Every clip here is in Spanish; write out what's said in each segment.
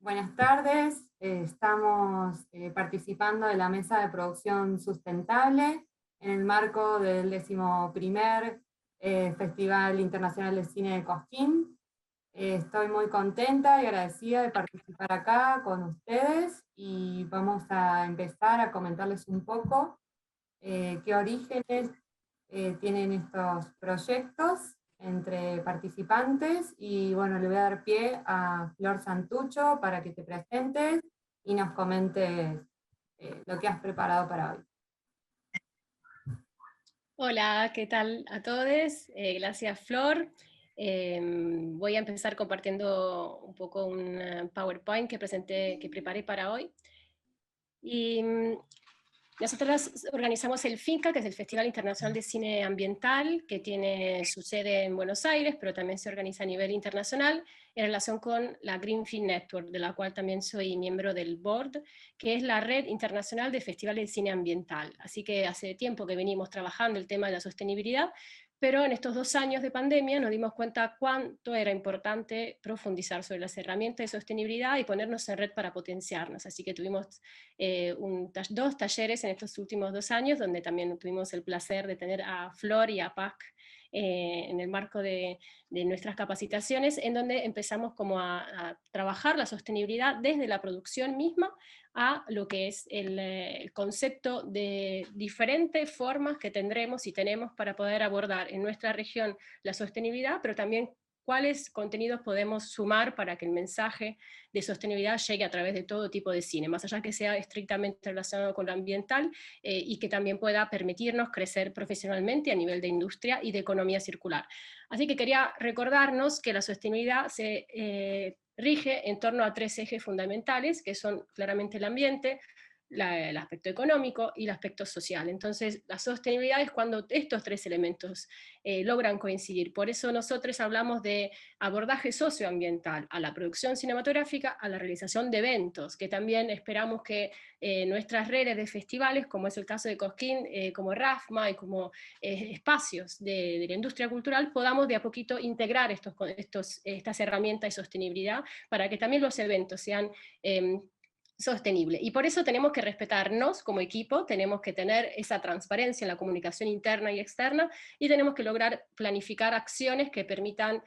Buenas tardes, estamos participando de la mesa de producción sustentable en el marco del 11º Festival Internacional de Cine de Cosquín. Estoy muy contenta y agradecida de participar acá con ustedes y vamos a empezar a comentarles un poco qué orígenes tienen estos proyectos entre participantes, y bueno, le voy a dar pie a Flor Santucho para que te presentes y nos comentes lo que has preparado para hoy. Hola, ¿qué tal a todos? Gracias, Flor. Voy a empezar compartiendo un poco un PowerPoint que preparé para hoy. Y nosotros organizamos el FINCA, que es el Festival Internacional de Cine Ambiental, que tiene su sede en Buenos Aires, pero también se organiza a nivel internacional en relación con la Green Film Network, de la cual también soy miembro del board, que es la red internacional de festivales de cine ambiental. Así que hace tiempo que venimos trabajando el tema de la sostenibilidad, pero en estos 2 años de pandemia nos dimos cuenta cuánto era importante profundizar sobre las herramientas de sostenibilidad y ponernos en red para potenciarnos. Así que tuvimos 2 talleres en estos últimos 2 años, donde también tuvimos el placer de tener a Flor y a Pac en el marco de nuestras capacitaciones, en donde empezamos como a trabajar la sostenibilidad desde la producción misma a lo que es el concepto de diferentes formas que tendremos y tenemos para poder abordar en nuestra región la sostenibilidad, pero también cuáles contenidos podemos sumar para que el mensaje de sostenibilidad llegue a través de todo tipo de cine, más allá que sea estrictamente relacionado con lo ambiental y que también pueda permitirnos crecer profesionalmente a nivel de industria y de economía circular. Así que quería recordarnos que la sostenibilidad se rige en torno a 3 ejes fundamentales, que son claramente el ambiente, el aspecto económico y el aspecto social. Entonces, la sostenibilidad es cuando estos 3 elementos logran coincidir. Por eso nosotros hablamos de abordaje socioambiental a la producción cinematográfica, a la realización de eventos, que también esperamos que nuestras redes de festivales, como es el caso de Cosquín, como RAFMA y como espacios de la industria cultural, podamos de a poquito integrar estas herramientas de sostenibilidad para que también los eventos sean sostenible. Y por eso tenemos que respetarnos como equipo, tenemos que tener esa transparencia en la comunicación interna y externa, y tenemos que lograr planificar acciones que permitan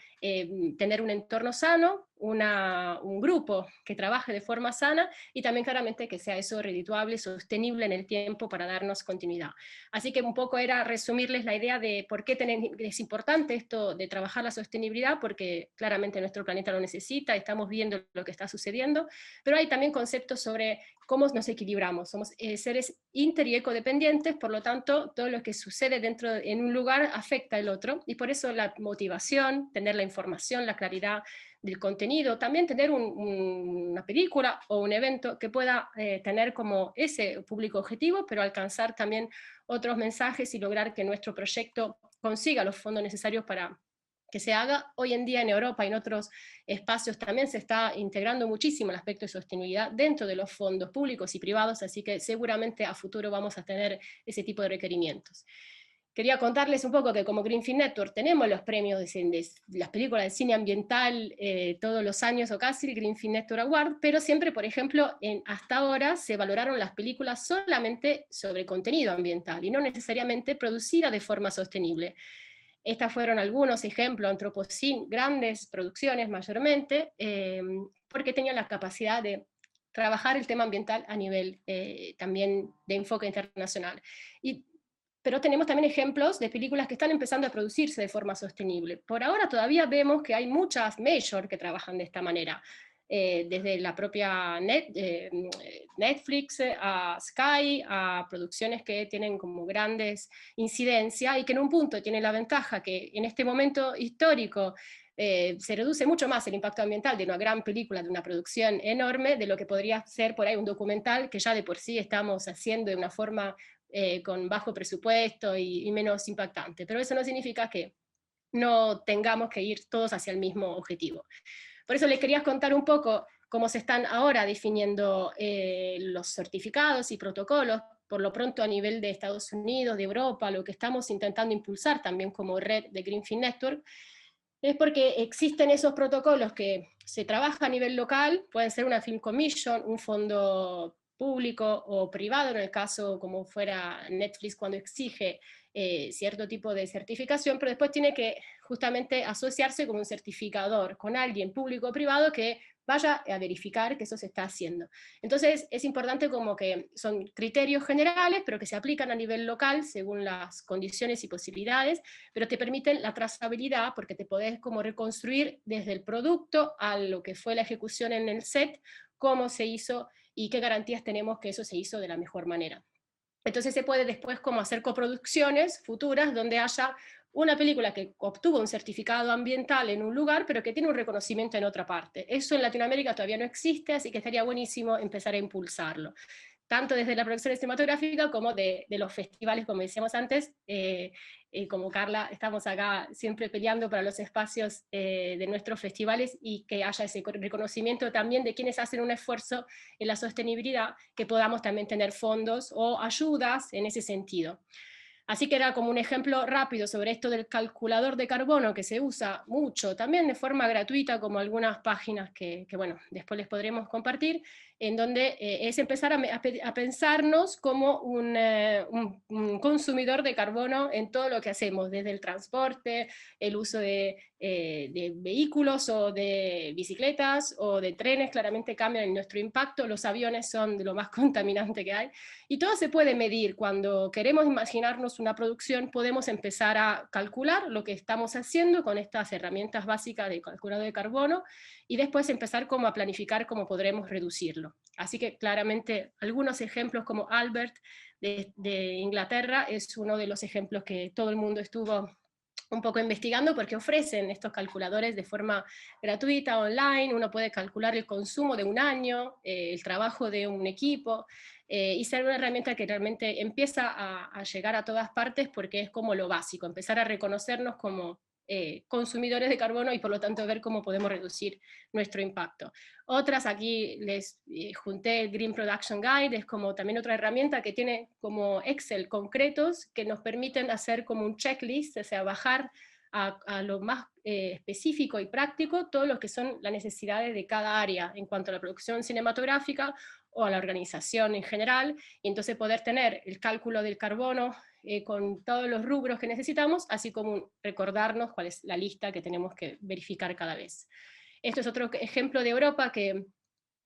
tener un entorno sano, un grupo que trabaje de forma sana, y también claramente que sea eso redituable, sostenible en el tiempo para darnos continuidad. Así que un poco era resumirles la idea de por qué es importante esto de trabajar la sostenibilidad, porque claramente nuestro planeta lo necesita, estamos viendo lo que está sucediendo, pero hay también conceptos sobre cómo nos equilibramos. Somos seres inter y ecodependientes, por lo tanto, todo lo que sucede en un lugar afecta al otro, y por eso la motivación, tener la información, la claridad del contenido, también tener una película o un evento que pueda tener como ese público objetivo, pero alcanzar también otros mensajes y lograr que nuestro proyecto consiga los fondos necesarios para que se haga. Hoy en día en Europa y en otros espacios también se está integrando muchísimo el aspecto de sostenibilidad dentro de los fondos públicos y privados, así que seguramente a futuro vamos a tener ese tipo de requerimientos. Quería contarles un poco que como Green Film Network tenemos los premios de las películas de cine ambiental todos los años o casi, el Green Film Network Award, pero siempre, por ejemplo, hasta ahora se valoraron las películas solamente sobre contenido ambiental y no necesariamente producidas de forma sostenible. Estas fueron algunos ejemplos, Antropocene, grandes producciones mayormente, porque tenían la capacidad de trabajar el tema ambiental a nivel también de enfoque internacional. Pero tenemos también ejemplos de películas que están empezando a producirse de forma sostenible. Por ahora todavía vemos que hay muchas major que trabajan de esta manera, desde la propia Netflix, a Sky, a producciones que tienen como grandes incidencias y que en un punto tienen la ventaja que en este momento histórico se reduce mucho más el impacto ambiental de una gran película, de una producción enorme, de lo que podría ser por ahí un documental que ya de por sí estamos haciendo de una forma con bajo presupuesto y menos impactante. Pero eso no significa que no tengamos que ir todos hacia el mismo objetivo. Por eso les quería contar un poco cómo se están ahora definiendo los certificados y protocolos, por lo pronto a nivel de Estados Unidos, de Europa, lo que estamos intentando impulsar también como red de Green Film Network, es porque existen esos protocolos que se trabaja a nivel local, pueden ser una Film Commission, un fondo público o privado, en el caso como fuera Netflix cuando exige cierto tipo de certificación, pero después tiene que justamente asociarse con un certificador, con alguien público o privado que vaya a verificar que eso se está haciendo. Entonces es importante como que son criterios generales, pero que se aplican a nivel local según las condiciones y posibilidades, pero te permiten la trazabilidad porque te podés como reconstruir desde el producto a lo que fue la ejecución en el set, cómo se hizo y qué garantías tenemos que eso se hizo de la mejor manera. Entonces se puede después como hacer coproducciones futuras donde haya una película que obtuvo un certificado ambiental en un lugar, pero que tiene un reconocimiento en otra parte. Eso en Latinoamérica todavía no existe, así que estaría buenísimo empezar a impulsarlo, tanto desde la producción cinematográfica como de los festivales, como decíamos antes. Como Carla, estamos acá siempre peleando para los espacios de nuestros festivales y que haya ese reconocimiento también de quienes hacen un esfuerzo en la sostenibilidad, que podamos también tener fondos o ayudas en ese sentido. Así que era como un ejemplo rápido sobre esto del calculador de carbono que se usa mucho, también de forma gratuita, como algunas páginas que bueno, después les podremos compartir, en donde es empezar a pensarnos como un consumidor de carbono en todo lo que hacemos, desde el transporte, el uso de vehículos o de bicicletas o de trenes, claramente cambian en nuestro impacto, los aviones son de lo más contaminante que hay, y todo se puede medir. Cuando queremos imaginarnos una producción, podemos empezar a calcular lo que estamos haciendo con estas herramientas básicas de calculado de carbono y después empezar como a planificar cómo podremos reducirlo. Así que claramente algunos ejemplos como Albert de Inglaterra es uno de los ejemplos que todo el mundo estuvo un poco investigando, porque ofrecen estos calculadores de forma gratuita, online. Uno puede calcular el consumo de un año, el trabajo de un equipo, y ser una herramienta que realmente empieza a llegar a todas partes, porque es como lo básico, empezar a reconocernos como consumidores de carbono y por lo tanto ver cómo podemos reducir nuestro impacto. Otras, aquí les junté el Green Production Guide, es como también otra herramienta que tiene como Excel concretos que nos permiten hacer como un checklist, o sea, bajar a lo más específico y práctico todo lo que son las necesidades de cada área en cuanto a la producción cinematográfica o a la organización en general, y entonces poder tener el cálculo del carbono con todos los rubros que necesitamos, así como recordarnos cuál es la lista que tenemos que verificar cada vez. Esto es otro ejemplo de Europa que,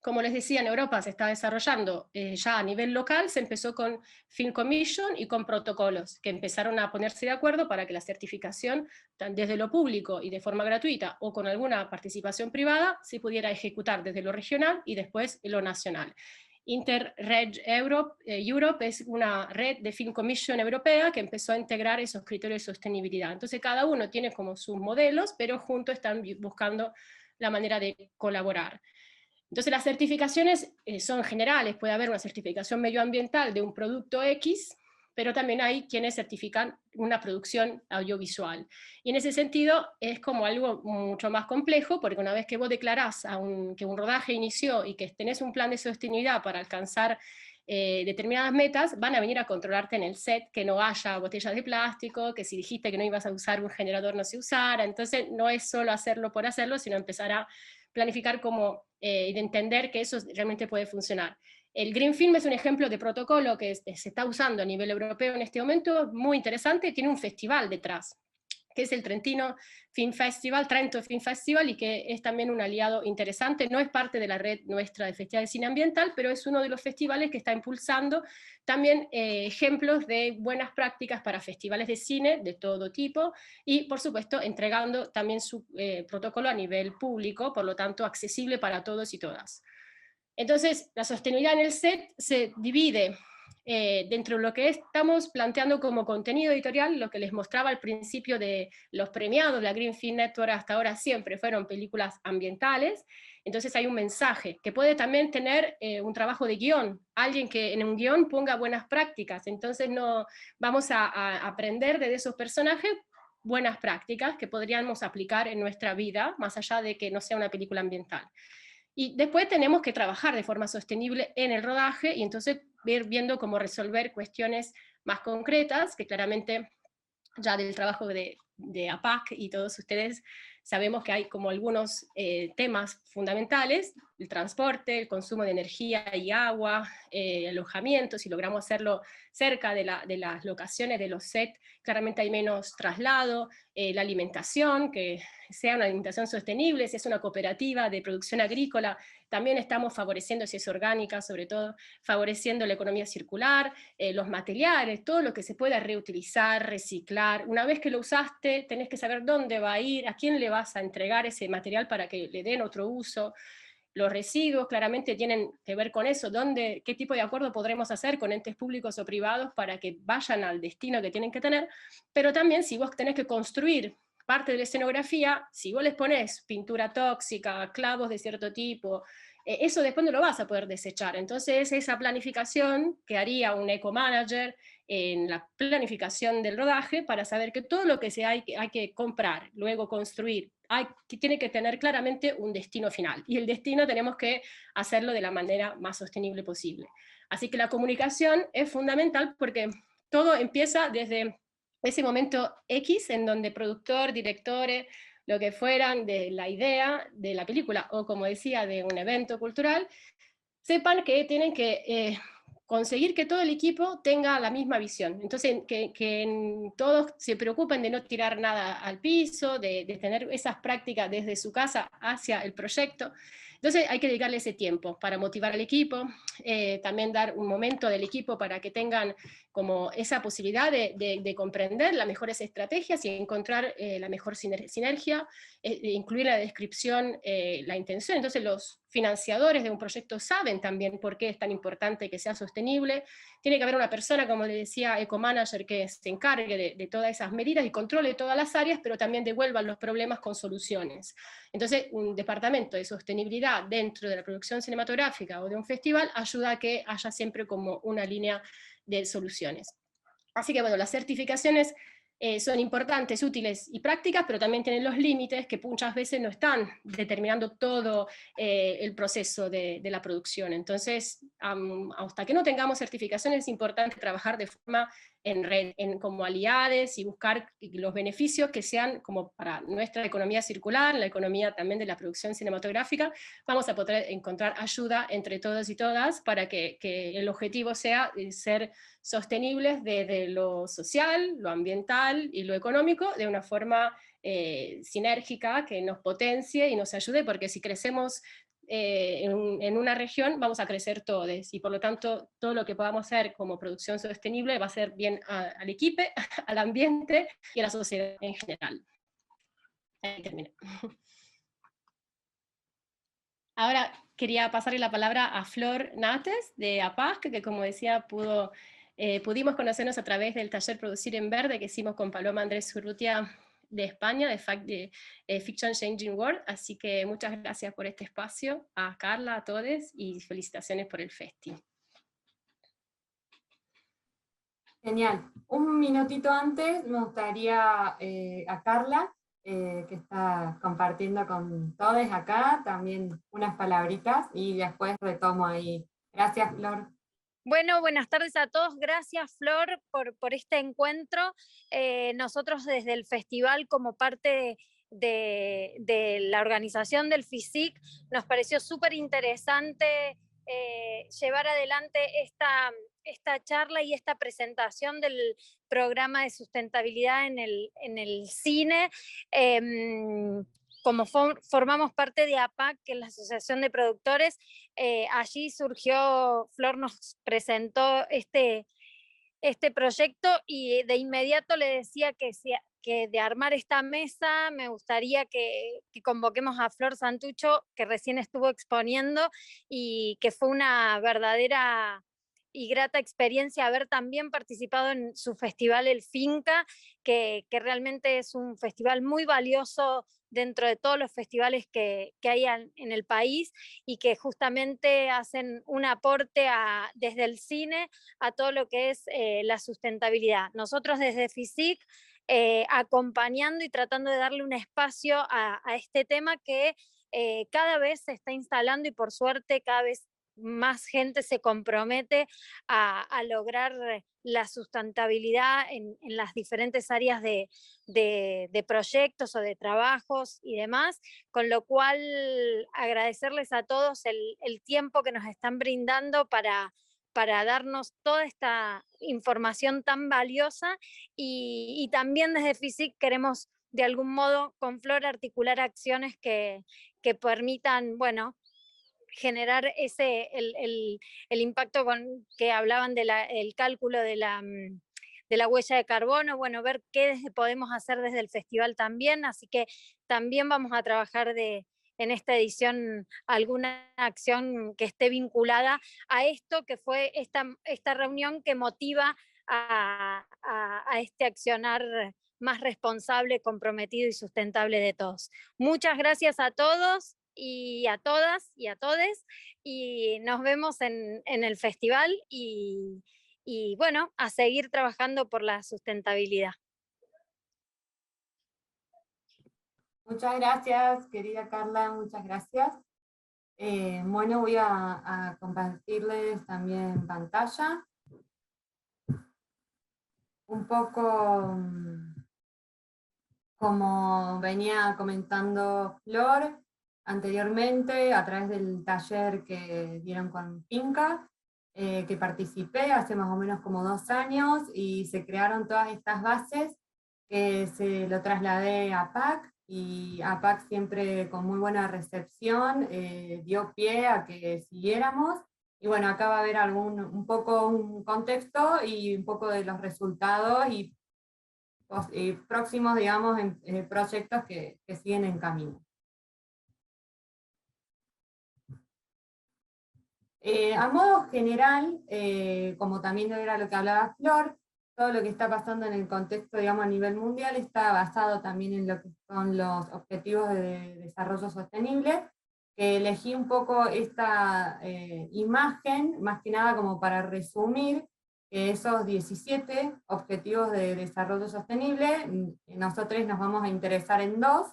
como les decía, en Europa se está desarrollando ya a nivel local. Se empezó con Film Commission y con protocolos que empezaron a ponerse de acuerdo para que la certificación, desde lo público y de forma gratuita o con alguna participación privada, se pudiera ejecutar desde lo regional y después lo nacional. Interreg Europe es una red de Film Commission europea que empezó a integrar esos criterios de sostenibilidad. Entonces cada uno tiene como sus modelos, pero juntos están buscando la manera de colaborar. Entonces las certificaciones son generales, puede haber una certificación medioambiental de un producto X, pero también hay quienes certifican una producción audiovisual. Y en ese sentido es como algo mucho más complejo, porque una vez que vos declarás que un rodaje inició y que tenés un plan de sostenibilidad para alcanzar determinadas metas, van a venir a controlarte en el set que no haya botellas de plástico, que si dijiste que no ibas a usar un generador no se usara. Entonces no es solo hacerlo por hacerlo, sino empezar a planificar como, y de entender que eso realmente puede funcionar. El Green Film es un ejemplo de protocolo que se está usando a nivel europeo en este momento, muy interesante, tiene un festival detrás, que es el Trentino Film Festival, Trento Film Festival, y que es también un aliado interesante. No es parte de la red nuestra de Festival de Cine Ambiental, pero es uno de los festivales que está impulsando también ejemplos de buenas prácticas para festivales de cine de todo tipo, y por supuesto entregando también su protocolo a nivel público, por lo tanto accesible para todos y todas. Entonces, la sostenibilidad en el set se divide dentro de lo que estamos planteando como contenido editorial. Lo que les mostraba al principio de los premiados, la Green Film Network hasta ahora siempre fueron películas ambientales. Entonces hay un mensaje que puede también tener un trabajo de guión, alguien que en un guión ponga buenas prácticas. Entonces no, vamos a aprender de esos personajes buenas prácticas que podríamos aplicar en nuestra vida, más allá de que no sea una película ambiental. Y después tenemos que trabajar de forma sostenible en el rodaje y entonces ir viendo cómo resolver cuestiones más concretas, que claramente ya del trabajo de de APAC y todos ustedes sabemos que hay como algunos temas fundamentales: el transporte, el consumo de energía y agua, alojamiento. Si logramos hacerlo cerca de las locaciones de los set, claramente hay menos traslado, la alimentación, que sea una alimentación sostenible, si es una cooperativa de producción agrícola, también estamos favoreciendo, si es orgánica sobre todo, favoreciendo la economía circular, los materiales, todo lo que se pueda reutilizar, reciclar. Una vez que lo usaste, tenés que saber dónde va a ir, a quién le vas a entregar ese material para que le den otro uso. Los residuos claramente tienen que ver con eso, qué tipo de acuerdo podremos hacer con entes públicos o privados para que vayan al destino que tienen que tener, pero también si vos tenés que construir parte de la escenografía, si vos les ponés pintura tóxica, clavos de cierto tipo, eso después no lo vas a poder desechar. Entonces esa planificación que haría un eco-manager en la planificación del rodaje para saber que todo lo que hay que comprar, luego construir, tiene que tener claramente un destino final, y el destino tenemos que hacerlo de la manera más sostenible posible. Así que la comunicación es fundamental porque todo empieza desde ese momento X en donde productor, directores, lo que fueran de la idea de la película o, como decía, de un evento cultural, sepan que tienen que conseguir que todo el equipo tenga la misma visión. Entonces, que todos se preocupen de no tirar nada al piso, de tener esas prácticas desde su casa hacia el proyecto. Entonces hay que dedicarle ese tiempo para motivar al equipo, también dar un momento del equipo para que tengan como esa posibilidad de comprender las mejores estrategias y encontrar la mejor sinergia, incluir en la descripción la intención. Entonces los financiadores de un proyecto saben también por qué es tan importante que sea sostenible. Tiene que haber una persona, como le decía, eco-manager, que se encargue de todas esas medidas y controle todas las áreas, pero también devuelva los problemas con soluciones. Entonces, un departamento de sostenibilidad dentro de la producción cinematográfica o de un festival ayuda a que haya siempre como una línea de soluciones. Así que bueno, las certificaciones son importantes, útiles y prácticas, pero también tienen los límites que muchas veces no están determinando todo el proceso de la producción. Entonces, hasta que no tengamos certificaciones, es importante trabajar de forma en red, como aliados, y buscar los beneficios que sean como para nuestra economía circular, la economía también de la producción cinematográfica. Vamos a poder encontrar ayuda entre todos y todas para que el objetivo sea ser sostenibles desde lo social, lo ambiental y lo económico, de una forma sinérgica que nos potencie y nos ayude, porque si crecemos en una región, vamos a crecer todos, y por lo tanto todo lo que podamos hacer como producción sostenible va a ser bien al equipo, al ambiente y a la sociedad en general. Ahí termino. Ahora quería pasarle la palabra a Flor Nates de APAC, que como decía pudimos conocernos a través del taller Producir en Verde que hicimos con Paloma Andrés Urrutia de España, de Fiction Changing World. Así que muchas gracias por este espacio, a Carla, a todos, y felicitaciones por el festival. Genial. Un minutito antes me gustaría a Carla, que está compartiendo con todos acá, también unas palabritas y después retomo ahí. Gracias, Flor. Bueno, buenas tardes a todos. Gracias, Flor, por este encuentro. Nosotros desde el festival, como parte de la organización del FISIC, nos pareció súper interesante llevar adelante esta charla y esta presentación del programa de sustentabilidad en el cine. Como formamos parte de APAC, que es la Asociación de Productores, allí surgió, Flor nos presentó este proyecto, y de inmediato le decía que de armar esta mesa me gustaría que convoquemos a Flor Santucho, que recién estuvo exponiendo, y que fue una verdadera y grata experiencia haber también participado en su festival El Finca, que realmente es un festival muy valioso dentro de todos los festivales que hay en el país, y que justamente hacen un aporte desde el cine a todo lo que es la sustentabilidad. Nosotros desde FISIC, acompañando y tratando de darle un espacio a este tema que cada vez se está instalando, y por suerte cada vez más gente se compromete a lograr la sustentabilidad en las diferentes áreas de proyectos o de trabajos y demás, con lo cual agradecerles a todos el tiempo que nos están brindando para darnos toda esta información tan valiosa y también desde FISIC queremos de algún modo con Flor articular acciones que permitan, bueno, generar el impacto que hablaban del cálculo de la huella de carbono, bueno, ver qué podemos hacer desde el festival también, así que también vamos a trabajar en esta edición alguna acción que esté vinculada a esto, que fue esta reunión que motiva a este accionar más responsable, comprometido y sustentable de todos. Muchas gracias a todos y a todas y a todes, y nos vemos en el festival y bueno, a seguir trabajando por la sustentabilidad. Muchas gracias, querida Carla, muchas gracias. Bueno, voy a compartirles también pantalla. Un poco como venía comentando Flor anteriormente, a través del taller que dieron con Finca, que participé hace más o menos como 2 años, y se crearon todas estas bases, que se lo trasladé a APAC, y APAC siempre con muy buena recepción dio pie a que siguiéramos. Y bueno, acá va a haber un poco un contexto y un poco de los resultados y próximos, digamos, en proyectos que siguen en camino. A modo general, como también era lo que hablaba Flor, todo lo que está pasando en el contexto, digamos, a nivel mundial está basado también en lo que son los objetivos de desarrollo sostenible, que elegí un poco esta imagen, más que nada como para resumir esos 17 objetivos de desarrollo sostenible. Nosotros nos vamos a interesar en 2,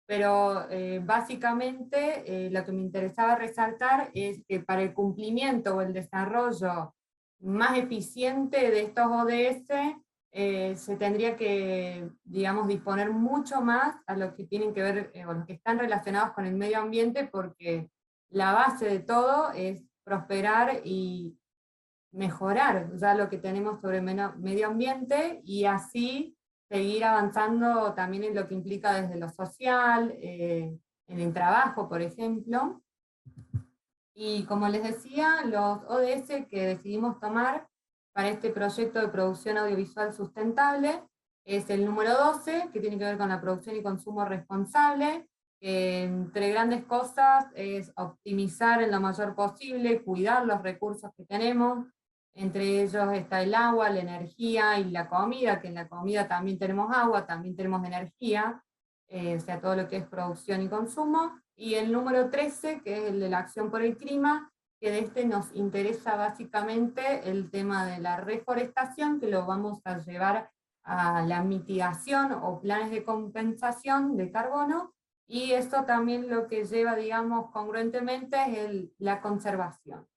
pero básicamente lo que me interesaba resaltar es que para el cumplimiento o el desarrollo más eficiente de estos ODS, se tendría que, digamos, disponer mucho más a lo que tienen que ver, o los que están relacionados con el medio ambiente, porque la base de todo es prosperar y mejorar ya lo que tenemos sobre medio ambiente, y así seguir avanzando también en lo que implica desde lo social, en el trabajo, por ejemplo. Y como les decía, los ODS que decidimos tomar para este proyecto de producción audiovisual sustentable es el número 12, que tiene que ver con la producción y consumo responsable, que entre grandes cosas es optimizar en lo mayor posible, cuidar los recursos que tenemos. Entre ellos está el agua, la energía y la comida, que en la comida también tenemos agua, también tenemos energía, o sea, todo lo que es producción y consumo. Y el número 13, que es el de la acción por el clima, que de este nos interesa básicamente el tema de la reforestación, que lo vamos a llevar a la mitigación o planes de compensación de carbono, y eso también lo que lleva, digamos, congruentemente es la conservación.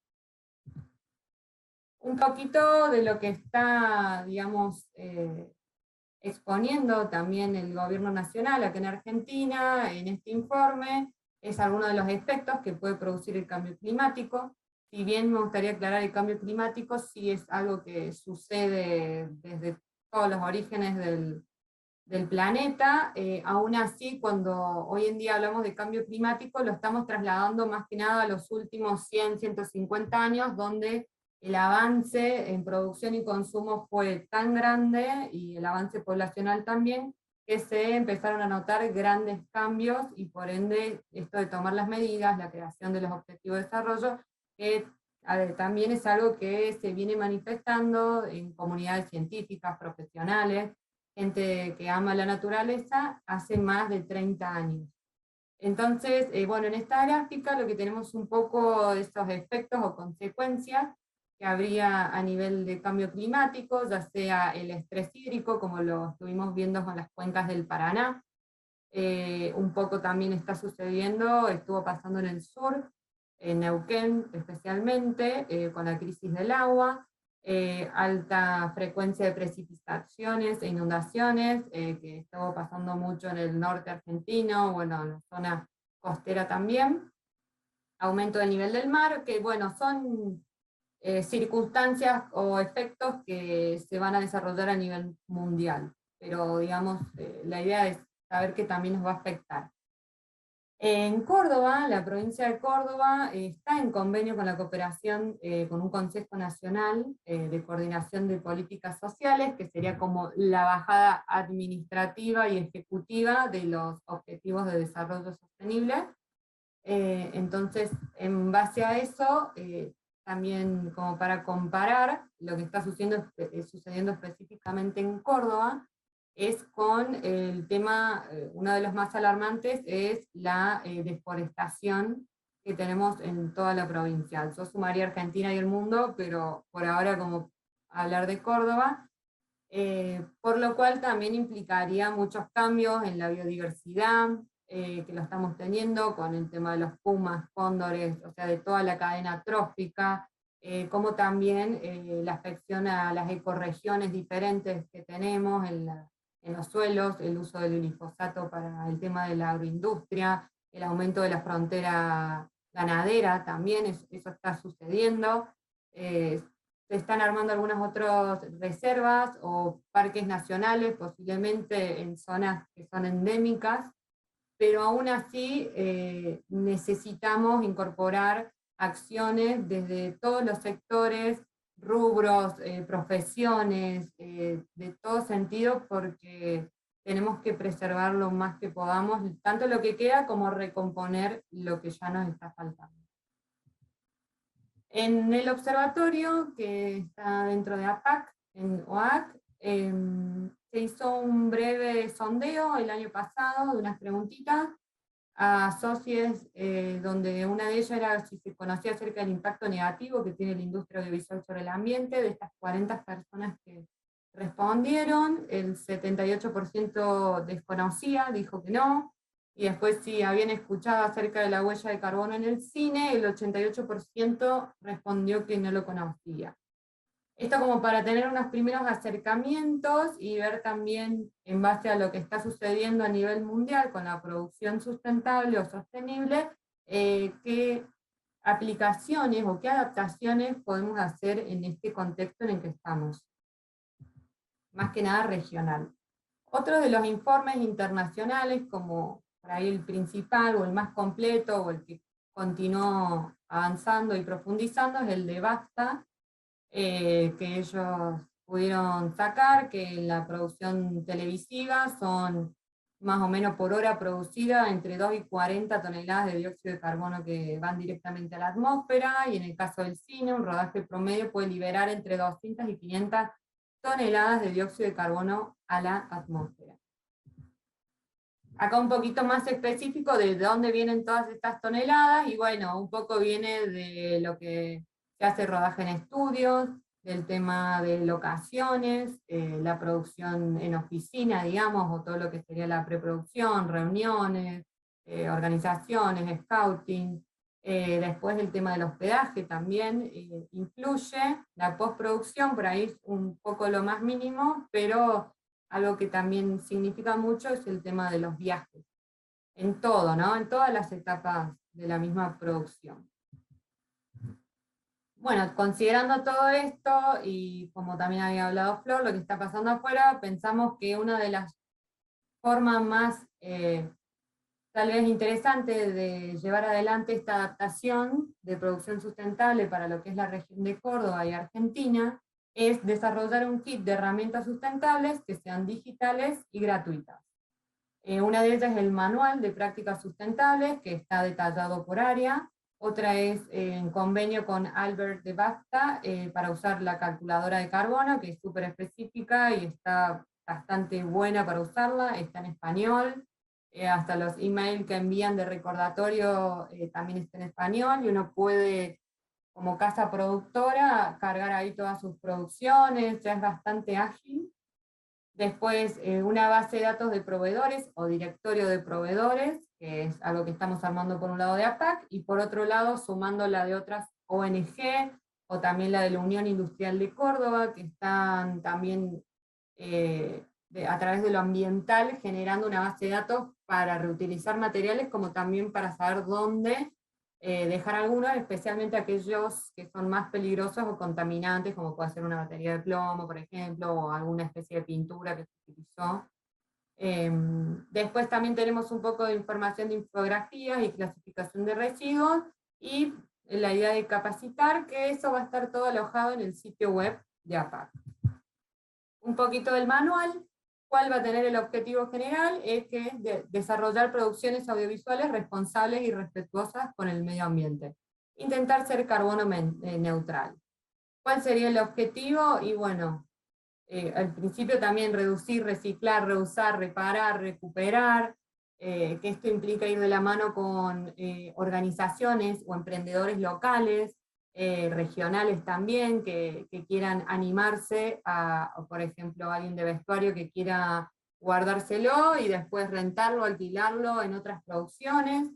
Un poquito de lo que está, digamos, exponiendo también el gobierno nacional acá en Argentina, en este informe, es alguno de los efectos que puede producir el cambio climático. Si bien me gustaría aclarar, el cambio climático sí es algo que sucede desde todos los orígenes del planeta, aún así cuando hoy en día hablamos de cambio climático lo estamos trasladando más que nada a los últimos 100, 150 años, donde el avance en producción y consumo fue tan grande, y el avance poblacional también, que se empezaron a notar grandes cambios, y por ende esto de tomar las medidas, la creación de los objetivos de desarrollo, que también es algo que se viene manifestando en comunidades científicas, profesionales, gente que ama la naturaleza, hace más de 30 años. Entonces, bueno, en esta gráfica lo que tenemos un poco de estos efectos o consecuencias que habría a nivel de cambio climático, ya sea el estrés hídrico, como lo estuvimos viendo con las cuencas del Paraná, un poco también está sucediendo, estuvo pasando en el sur, en Neuquén especialmente, con la crisis del agua, alta frecuencia de precipitaciones e inundaciones, que estuvo pasando mucho en el norte argentino, bueno, en la zona costera también, aumento del nivel del mar, que bueno, son circunstancias o efectos que se van a desarrollar a nivel mundial, pero digamos, la idea es saber que también nos va a afectar. En Córdoba, la provincia de Córdoba está en convenio con la cooperación, con un Consejo Nacional de Coordinación de Políticas Sociales, que sería como la bajada administrativa y ejecutiva de los Objetivos de Desarrollo Sostenible. Entonces, en base a eso, también como para comparar lo que está sucediendo específicamente en Córdoba, es con el tema, uno de los más alarmantes es la deforestación que tenemos en toda la provincia. Yo sumaría Argentina y el mundo, pero por ahora como hablar de Córdoba, por lo cual también implicaría muchos cambios en la biodiversidad, que lo estamos teniendo con el tema de los pumas, cóndores, o sea, de toda la cadena trófica, como también la afección a las ecorregiones diferentes que tenemos en los suelos, el uso del glifosato para el tema de la agroindustria, el aumento de la frontera ganadera también, eso está sucediendo. Se están armando algunas otras reservas o parques nacionales, posiblemente en zonas que son endémicas, pero aún así necesitamos incorporar acciones desde todos los sectores, rubros, profesiones, de todo sentido, porque tenemos que preservar lo más que podamos, tanto lo que queda como recomponer lo que ya nos está faltando. En el observatorio, que está dentro de APAC, en OAC, se hizo un breve sondeo el año pasado de unas preguntitas a socios, donde una de ellas era si se conocía acerca del impacto negativo que tiene la industria audiovisual sobre el ambiente. De estas 40 personas que respondieron, el 78% desconocía, dijo que no, y después si habían escuchado acerca de la huella de carbono en el cine, el 88% respondió que no lo conocía. Esto como para tener unos primeros acercamientos y ver también, en base a lo que está sucediendo a nivel mundial con la producción sustentable o sostenible, qué aplicaciones o qué adaptaciones podemos hacer en este contexto en el que estamos. Más que nada regional. Otro de los informes internacionales, como por ahí el principal o el más completo o el que continuó avanzando y profundizando, es el de BAFTA, que ellos pudieron sacar, que en la producción televisiva son más o menos por hora producida entre 2 y 40 toneladas de dióxido de carbono que van directamente a la atmósfera, y en el caso del cine, un rodaje promedio puede liberar entre 200 y 500 toneladas de dióxido de carbono a la atmósfera. Acá un poquito más específico de dónde vienen todas estas toneladas, y bueno, un poco viene de lo que se hace rodaje en estudios, del tema de locaciones, la producción en oficina, digamos, o todo lo que sería la preproducción, reuniones, organizaciones, scouting. Después el tema del hospedaje también influye, la postproducción por ahí es un poco lo más mínimo, pero algo que también significa mucho es el tema de los viajes, en todo, ¿no? En todas las etapas de la misma producción. Bueno, considerando todo esto, y como también había hablado Flor, lo que está pasando afuera, pensamos que una de las formas más tal vez interesantes de llevar adelante esta adaptación de producción sustentable para lo que es la región de Córdoba y Argentina, es desarrollar un kit de herramientas sustentables que sean digitales y gratuitas. Una de ellas es el manual de prácticas sustentables, que está detallado por área. Otra es en convenio con Albert de BAFTA para usar la calculadora de carbono, que es súper específica y está bastante buena para usarla, está en español. Hasta los emails que envían de recordatorio también está en español, y uno puede, como casa productora, cargar ahí todas sus producciones, ya es bastante ágil. Después, una base de datos de proveedores o directorio de proveedores, que es algo que estamos armando por un lado de APAC, y por otro lado sumando la de otras ONG, o también la de la Unión Industrial de Córdoba, que están también a través de lo ambiental generando una base de datos para reutilizar materiales, como también para saber dónde dejar algunos, especialmente aquellos que son más peligrosos o contaminantes, como puede ser una batería de plomo, por ejemplo, o alguna especie de pintura que se utilizó. Después también tenemos un poco de información de infografías y clasificación de residuos, y la idea de capacitar, que eso va a estar todo alojado en el sitio web de APAC. Un poquito del manual. ¿Cuál va a tener el objetivo general? Es que desarrollar producciones audiovisuales responsables y respetuosas con el medio ambiente. Intentar ser carbono neutral. ¿Cuál sería el objetivo? Y bueno, al principio también reducir, reciclar, reusar, reparar, recuperar, que esto implica ir de la mano con organizaciones o emprendedores locales, regionales también, que quieran animarse o por ejemplo, alguien de vestuario que quiera guardárselo y después rentarlo, alquilarlo en otras producciones.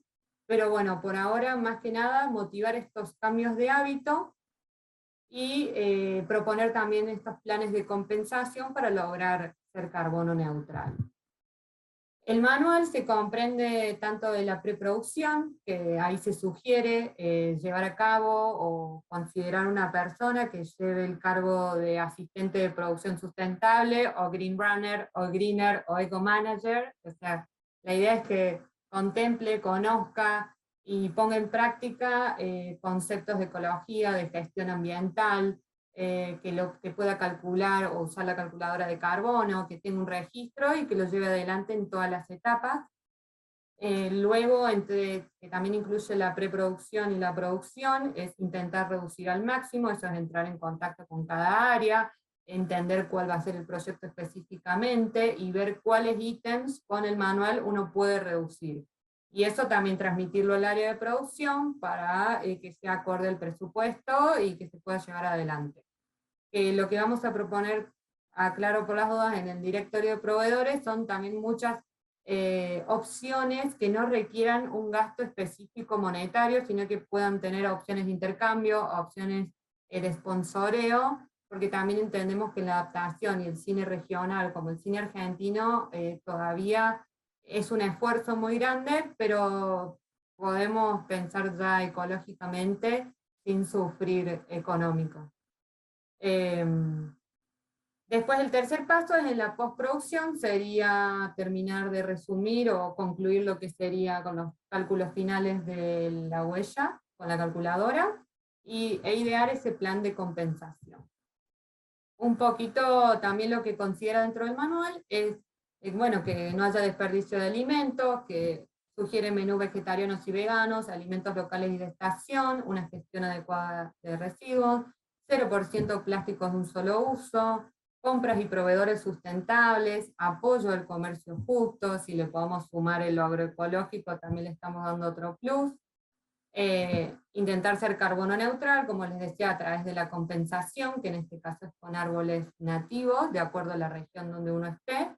Pero bueno, por ahora, más que nada, motivar estos cambios de hábito y proponer también estos planes de compensación para lograr ser carbono neutral. El manual se comprende tanto de la preproducción, que ahí se sugiere llevar a cabo o considerar una persona que lleve el cargo de asistente de producción sustentable, o green runner, o greener, o eco manager. O sea, la idea es que contemple, conozca y ponga en práctica conceptos de ecología, de gestión ambiental, que pueda calcular o usar la calculadora de carbono, que tenga un registro y que lo lleve adelante en todas las etapas. Luego, que también incluye la preproducción y la producción, es intentar reducir al máximo, eso es entrar en contacto con cada área, entender cuál va a ser el proyecto específicamente, y ver cuáles ítems con el manual uno puede reducir. Y eso también transmitirlo al área de producción para que sea acorde al presupuesto y que se pueda llevar adelante. Lo que vamos a proponer, aclaro por las dudas, en el directorio de proveedores son también muchas opciones que no requieran un gasto específico monetario, sino que puedan tener opciones de intercambio, opciones de sponsoreo, porque también entendemos que la adaptación y el cine regional, como el cine argentino, todavía es un esfuerzo muy grande, pero podemos pensar ya ecológicamente sin sufrir económico. Después el tercer paso es en la postproducción, sería terminar de resumir o concluir lo que sería con los cálculos finales de la huella, con la calculadora, e idear ese plan de compensación. Un poquito también lo que considera dentro del manual es bueno, que no haya desperdicio de alimentos, que sugiere menús vegetarianos y veganos, alimentos locales y de estación, una gestión adecuada de residuos, 0% plásticos de un solo uso, compras y proveedores sustentables, apoyo al comercio justo, si le podemos sumar el agroecológico también le estamos dando otro plus. Intentar ser carbono neutral, como les decía, a través de la compensación, que en este caso es con árboles nativos, de acuerdo a la región donde uno esté,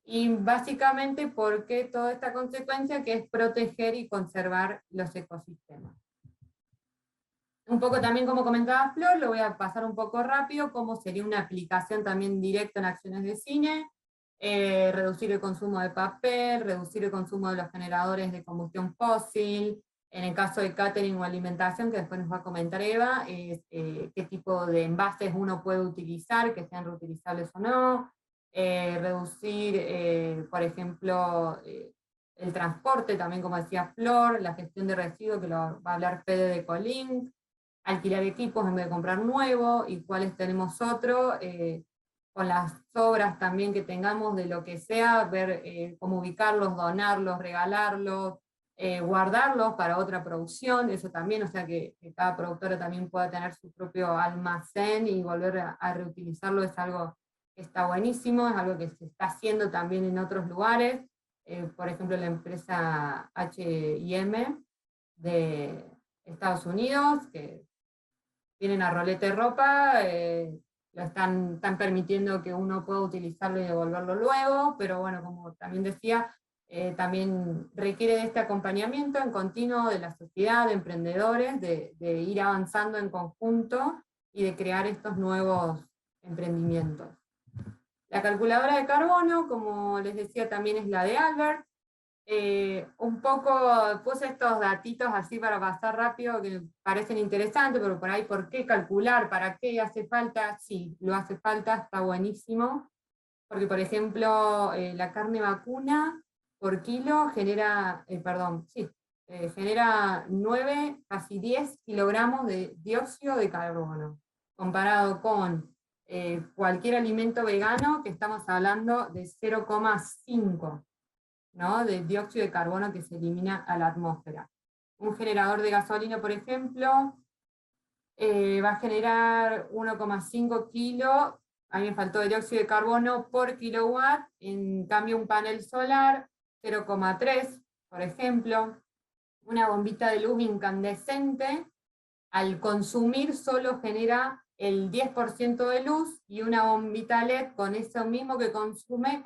y básicamente porque toda esta consecuencia que es proteger y conservar los ecosistemas. Un poco también como comentaba Flor, lo voy a pasar un poco rápido, cómo sería una aplicación también directa en acciones de cine, reducir el consumo de papel, reducir el consumo de los generadores de combustión fósil, en el caso de catering o alimentación, que después nos va a comentar Eva, qué tipo de envases uno puede utilizar, que sean reutilizables o no, reducir, por ejemplo, el transporte, también como decía Flor, la gestión de residuos, que lo va a hablar Fede de Colink, alquilar equipos en vez de comprar nuevo, y cuáles tenemos otro, con las obras también que tengamos de lo que sea, ver cómo ubicarlos, donarlos, regalarlos, guardarlos para otra producción, eso también, o sea que cada productora también pueda tener su propio almacén y volver a reutilizarlo, es algo que está buenísimo, es algo que se está haciendo también en otros lugares, por ejemplo la empresa H&M de Estados Unidos, que tienen a rolete de ropa, están permitiendo que uno pueda utilizarlo y devolverlo luego, pero bueno, como también decía, también requiere de este acompañamiento en continuo de la sociedad, de emprendedores, de ir avanzando en conjunto y de crear estos nuevos emprendimientos. La calculadora de carbono, como les decía, también es la de Albert. Un poco puse estos datitos así para pasar rápido que me parecen interesantes, pero por ahí, ¿por qué calcular? ¿Para qué hace falta? Sí, lo hace falta, está buenísimo. Porque, por ejemplo, la carne vacuna por kilo genera, genera 9, casi 10 kilogramos de dióxido de carbono, comparado con cualquier alimento vegano, que estamos hablando de 0,5, ¿no?, de dióxido de carbono que se elimina a la atmósfera. Un generador de gasolina, por ejemplo, va a generar 1,5 kilos, a mí me faltó de dióxido de carbono por kilowatt, en cambio un panel solar 0,3, por ejemplo. Una bombita de luz incandescente, al consumir solo genera el 10% de luz, y una bombita LED con eso mismo que consume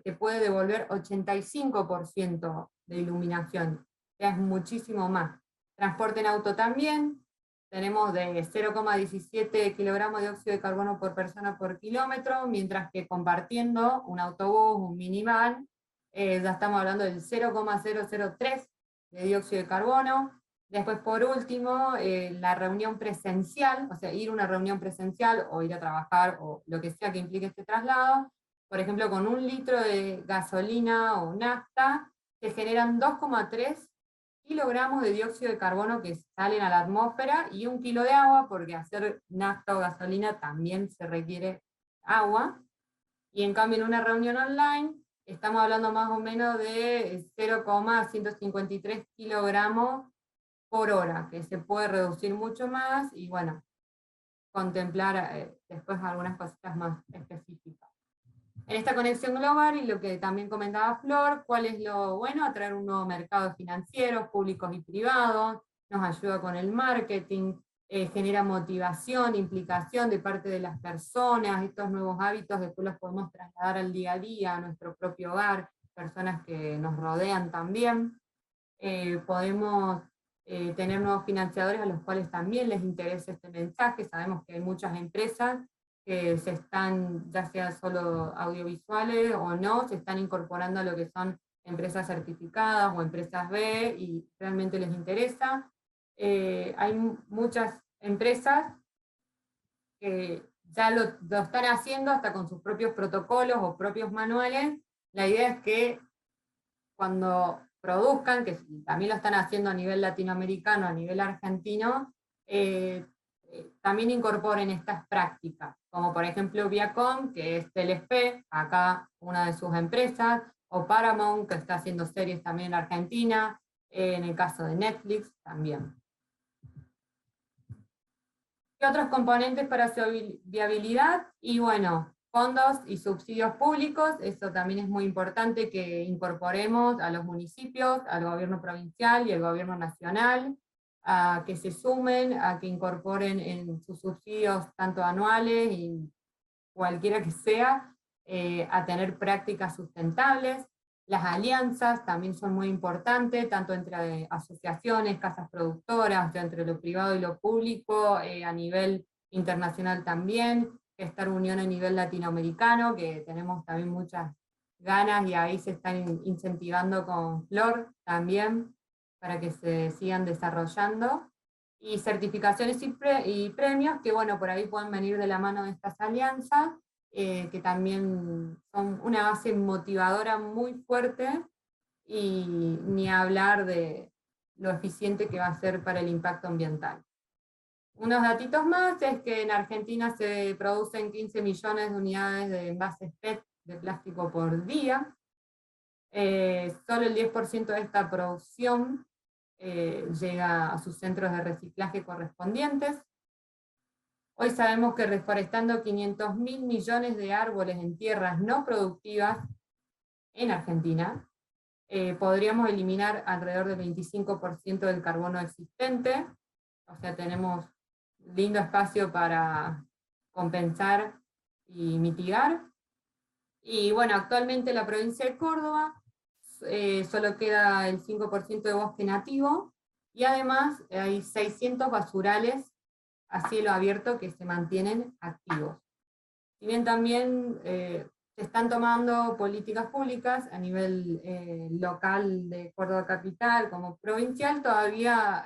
te puede devolver 85% de iluminación, o sea, es muchísimo más. Transporte en auto también, tenemos de 0,17 kilogramos de dióxido de carbono por persona por kilómetro, mientras que compartiendo un autobús, un minivan, ya estamos hablando del 0,003 de dióxido de carbono. Después, por último, la reunión presencial, o sea, ir a una reunión presencial o ir a trabajar o lo que sea que implique este traslado, por ejemplo, con 1 litro de gasolina o nafta, se generan 2,3 kilogramos de dióxido de carbono que salen a la atmósfera, y 1 kilo de agua, porque hacer nafta o gasolina también se requiere agua. Y en cambio, en una reunión online, estamos hablando más o menos de 0,153 kilogramos por hora, que se puede reducir mucho más, y bueno, contemplar después algunas cositas más específicas. En esta conexión global, y lo que también comentaba Flor, ¿cuál es lo bueno? Atraer un nuevo mercado financiero, públicos y privados, nos ayuda con el marketing, genera motivación, implicación de parte de las personas, estos nuevos hábitos después los podemos trasladar al día a día, a nuestro propio hogar, personas que nos rodean también. Podemos tener nuevos financiadores a los cuales también les interesa este mensaje. Sabemos que hay muchas empresas que se están, ya sea solo audiovisuales o no, se están incorporando a lo que son empresas certificadas o empresas B, y realmente les interesa. Hay muchas empresas que ya lo están haciendo hasta con sus propios protocolos o propios manuales. La idea es que cuando produzcan, que también lo están haciendo a nivel latinoamericano, a nivel argentino, también incorporen estas prácticas, como por ejemplo Viacom, que es Telefe, acá una de sus empresas, o Paramount, que está haciendo series también en Argentina, en el caso de Netflix también. ¿Qué otros componentes para su viabilidad? Y bueno, fondos y subsidios públicos, eso también es muy importante que incorporemos a los municipios, al gobierno provincial y al gobierno nacional, a que se sumen, a que incorporen en sus subsidios tanto anuales y cualquiera que sea, a tener prácticas sustentables. Las alianzas también son muy importantes, tanto entre asociaciones, casas productoras, entre lo privado y lo público, a nivel internacional también, gestar unión a nivel latinoamericano, que tenemos también muchas ganas, y ahí se están incentivando con Flor también, para que se sigan desarrollando. Y certificaciones y premios, que bueno, por ahí pueden venir de la mano de estas alianzas, que también son una base motivadora muy fuerte, y ni hablar de lo eficiente que va a ser para el impacto ambiental. Unos datitos más es que en Argentina se producen 15 millones de unidades de envases PET de plástico por día. Solo el 10% de esta producción llega a sus centros de reciclaje correspondientes. Hoy sabemos que reforestando 500.000 millones de árboles en tierras no productivas en Argentina, podríamos eliminar alrededor del 25% del carbono existente, o sea, tenemos lindo espacio para compensar y mitigar. Y bueno, actualmente en la provincia de Córdoba solo queda el 5% de bosque nativo, y además hay 600 basurales a cielo abierto que se mantienen activos. Si bien también se están tomando políticas públicas a nivel local de Córdoba Capital como provincial, todavía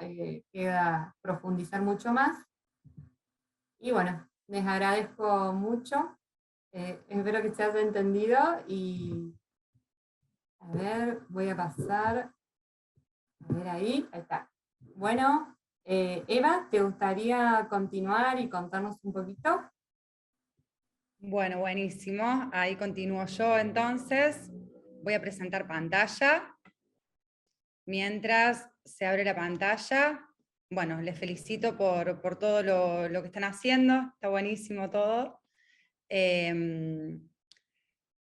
queda profundizar mucho más. Y bueno, les agradezco mucho, espero que se haya entendido, y a ver, voy a pasar, a ver ahí está. Bueno, Eva, ¿te gustaría continuar y contarnos un poquito? Bueno, buenísimo. Ahí continúo yo entonces. Voy a presentar pantalla. Mientras se abre la pantalla, bueno, les felicito por todo lo que están haciendo. Está buenísimo todo.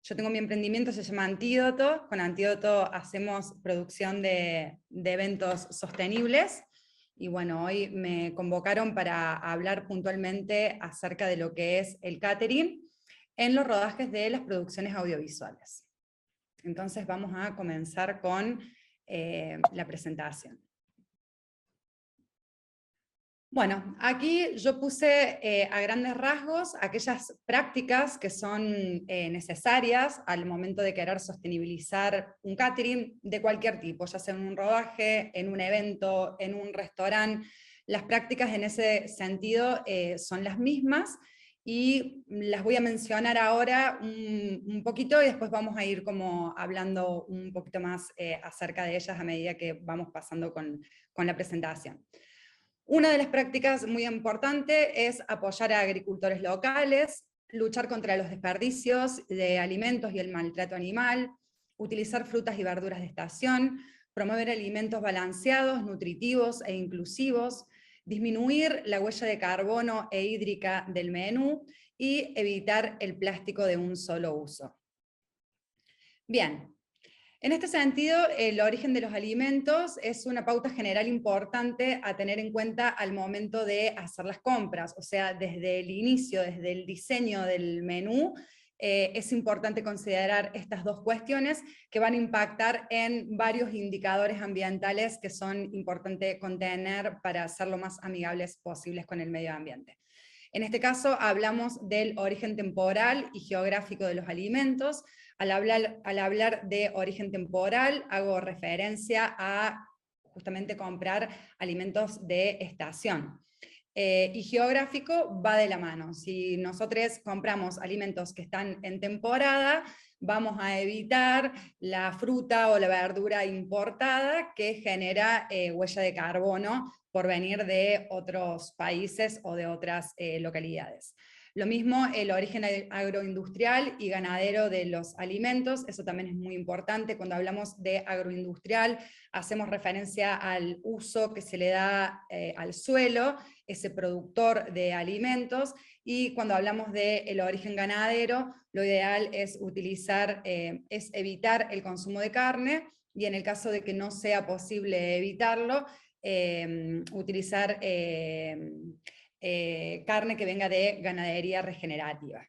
Yo tengo mi emprendimiento, se llama Antídoto. Con Antídoto hacemos producción de eventos sostenibles. Y bueno, hoy me convocaron para hablar puntualmente acerca de lo que es el catering en los rodajes de las producciones audiovisuales. Entonces vamos a comenzar con la presentación. Bueno, aquí yo puse a grandes rasgos aquellas prácticas que son necesarias al momento de querer sostenibilizar un catering de cualquier tipo, ya sea en un rodaje, en un evento, en un restaurante. Las prácticas en ese sentido son las mismas, y las voy a mencionar ahora un poquito, y después vamos a ir como hablando un poquito más acerca de ellas a medida que vamos pasando con la presentación. Una de las prácticas muy importantes es apoyar a agricultores locales, luchar contra los desperdicios de alimentos y el maltrato animal, utilizar frutas y verduras de estación, promover alimentos balanceados, nutritivos e inclusivos, disminuir la huella de carbono e hídrica del menú y evitar el plástico de un solo uso. Bien. En este sentido, el origen de los alimentos es una pauta general importante a tener en cuenta al momento de hacer las compras, o sea, desde el inicio, desde el diseño del menú, es importante considerar estas dos cuestiones que van a impactar en varios indicadores ambientales que son importantes contener para ser lo más amigables posibles con el medio ambiente. En este caso hablamos del origen temporal y geográfico de los alimentos. Al hablar de origen temporal, hago referencia a justamente comprar alimentos de estación. Y geográfico va de la mano. Si nosotros compramos alimentos que están en temporada, vamos a evitar la fruta o la verdura importada que genera huella de carbono por venir de otros países o de otras localidades. Lo mismo el origen agroindustrial y ganadero de los alimentos, eso también es muy importante. Cuando hablamos de agroindustrial, hacemos referencia al uso que se le da al suelo, ese productor de alimentos, y cuando hablamos del origen ganadero, lo ideal es es evitar el consumo de carne, y en el caso de que no sea posible evitarlo, utilizar carne que venga de ganadería regenerativa.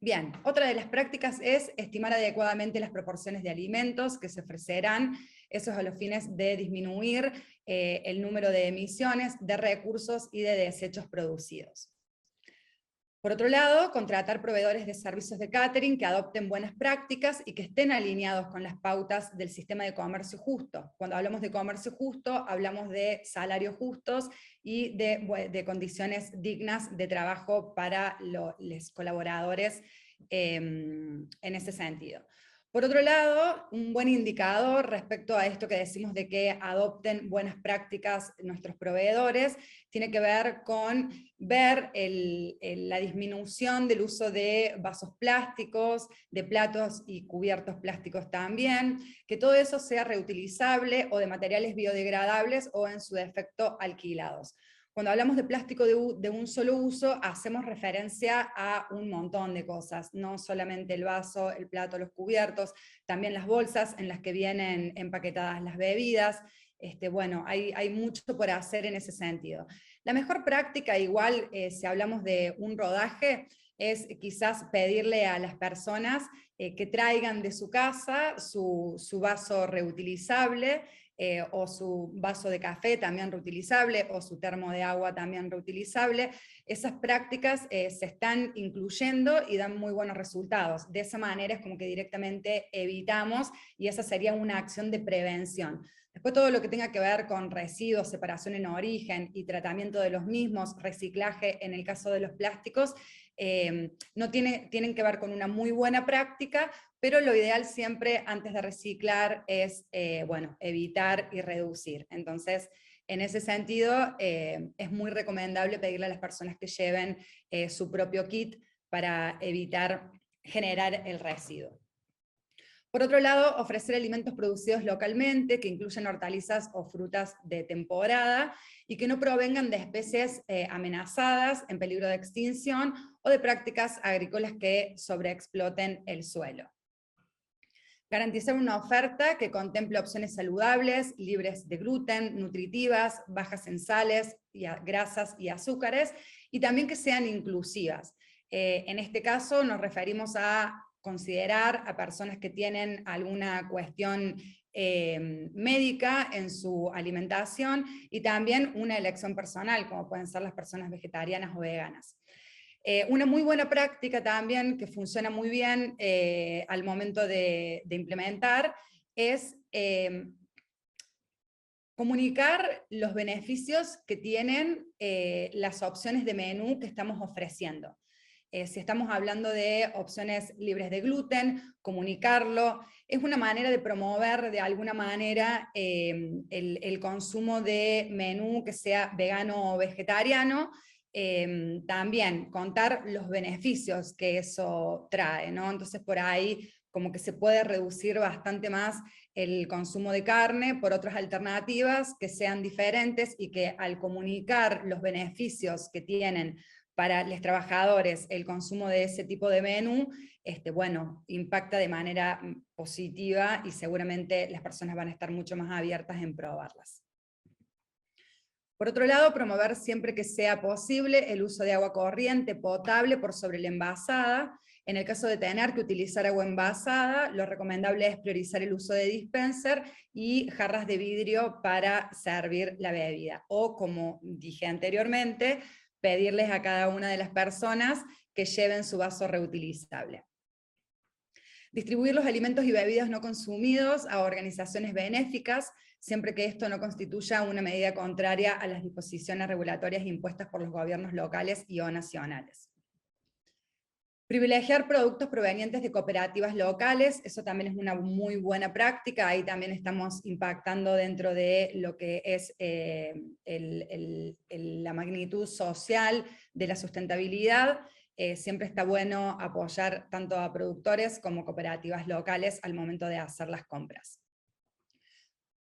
Bien, otra de las prácticas es estimar adecuadamente las proporciones de alimentos que se ofrecerán, eso es a los fines de disminuir el número de emisiones, de recursos y de desechos producidos. Por otro lado, contratar proveedores de servicios de catering que adopten buenas prácticas y que estén alineados con las pautas del sistema de comercio justo. Cuando hablamos de comercio justo, hablamos de salarios justos y de condiciones dignas de trabajo para los colaboradores en ese sentido. Por otro lado, un buen indicador respecto a esto que decimos de que adopten buenas prácticas nuestros proveedores, tiene que ver con ver la disminución del uso de vasos plásticos, de platos y cubiertos plásticos también, que todo eso sea reutilizable o de materiales biodegradables o en su defecto alquilados. Cuando hablamos de plástico de un solo uso, hacemos referencia a un montón de cosas, no solamente el vaso, el plato, los cubiertos, también las bolsas en las que vienen empaquetadas las bebidas. Bueno, hay mucho por hacer en ese sentido. La mejor práctica, igual, si hablamos de un rodaje, es quizás pedirle a las personas que traigan de su casa su vaso reutilizable, o su vaso de café también reutilizable, o su termo de agua también reutilizable. Esas prácticas se están incluyendo y dan muy buenos resultados. De esa manera es como que directamente evitamos, y esa sería una acción de prevención. Después todo lo que tenga que ver con residuos, separación en origen y tratamiento de los mismos, reciclaje en el caso de los plásticos, no tienen que ver con una muy buena práctica, pero lo ideal siempre antes de reciclar es bueno, evitar y reducir. Entonces, en ese sentido, es muy recomendable pedirle a las personas que lleven su propio kit para evitar generar el residuo. Por otro lado, ofrecer alimentos producidos localmente, que incluyen hortalizas o frutas de temporada, y que no provengan de especies amenazadas, en peligro de extinción, o de prácticas agrícolas que sobreexploten el suelo. Garantizar una oferta que contemple opciones saludables, libres de gluten, nutritivas, bajas en sales, grasas y azúcares, y también que sean inclusivas. En este caso nos referimos a considerar a personas que tienen alguna cuestión médica en su alimentación, y también una elección personal, como pueden ser las personas vegetarianas o veganas. Una muy buena práctica también, que funciona muy bien al momento de implementar, es comunicar los beneficios que tienen las opciones de menú que estamos ofreciendo. Si estamos hablando de opciones libres de gluten, comunicarlo. Es una manera de promover de alguna manera el consumo de menú que sea vegano o vegetariano. También contar los beneficios que eso trae, ¿no? Entonces por ahí como que se puede reducir bastante más el consumo de carne por otras alternativas que sean diferentes, y que al comunicar los beneficios que tienen para los trabajadores el consumo de ese tipo de menú, bueno, impacta de manera positiva, y seguramente las personas van a estar mucho más abiertas en probarlas. Por otro lado, promover siempre que sea posible el uso de agua corriente potable por sobre la envasada. En el caso de tener que utilizar agua envasada, lo recomendable es priorizar el uso de dispenser y jarras de vidrio para servir la bebida. O, como dije anteriormente, pedirles a cada una de las personas que lleven su vaso reutilizable. Distribuir los alimentos y bebidas no consumidos a organizaciones benéficas, siempre que esto no constituya una medida contraria a las disposiciones regulatorias impuestas por los gobiernos locales y o nacionales. Privilegiar productos provenientes de cooperativas locales, eso también es una muy buena práctica. Ahí también estamos impactando dentro de lo que es la magnitud social de la sustentabilidad. Siempre está bueno apoyar tanto a productores como cooperativas locales al momento de hacer las compras.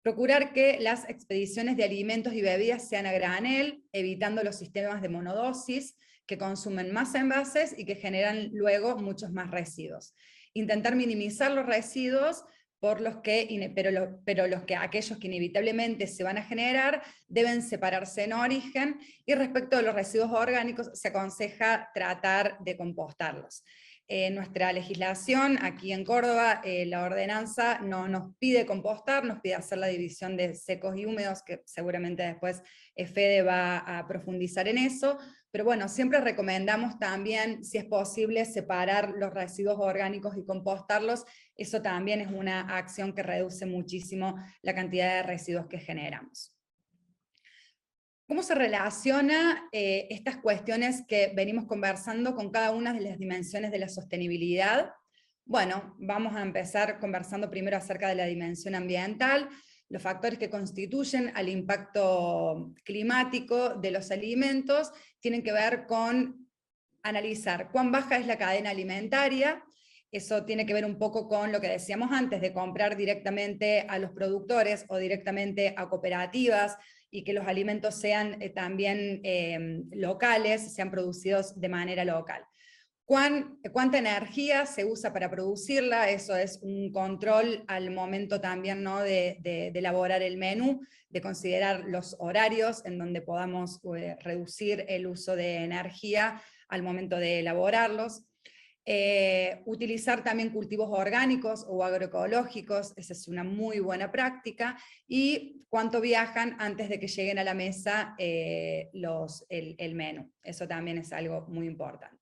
Procurar que las expediciones de alimentos y bebidas sean a granel, evitando los sistemas de monodosis, que consumen más envases y que generan luego muchos más residuos. Intentar minimizar los residuos, pero aquellos que inevitablemente se van a generar deben separarse en origen, y respecto a los residuos orgánicos se aconseja tratar de compostarlos. Nuestra legislación aquí en Córdoba, la ordenanza no nos pide compostar, nos pide hacer la división de secos y húmedos, que seguramente después Fede va a profundizar en eso, pero bueno, siempre recomendamos también, si es posible, separar los residuos orgánicos y compostarlos. Eso también es una acción que reduce muchísimo la cantidad de residuos que generamos. ¿Cómo se relaciona estas cuestiones que venimos conversando con cada una de las dimensiones de la sostenibilidad? Bueno, vamos a empezar conversando primero acerca de la dimensión ambiental, los factores que constituyen al impacto climático de los alimentos. Tienen que ver con analizar cuán baja es la cadena alimentaria, Eso tiene que ver un poco con lo que decíamos antes, de comprar directamente a los productores o directamente a cooperativas, y que los alimentos sean también locales, sean producidos de manera local. ¿Cuánta energía se usa para producirla? Eso es un control al momento también, ¿no?, de elaborar el menú, de considerar los horarios en donde podamos reducir el uso de energía al momento de elaborarlos. Utilizar también cultivos orgánicos o agroecológicos, esa es una muy buena práctica, y cuánto viajan antes de que lleguen a la mesa el menú, eso también es algo muy importante.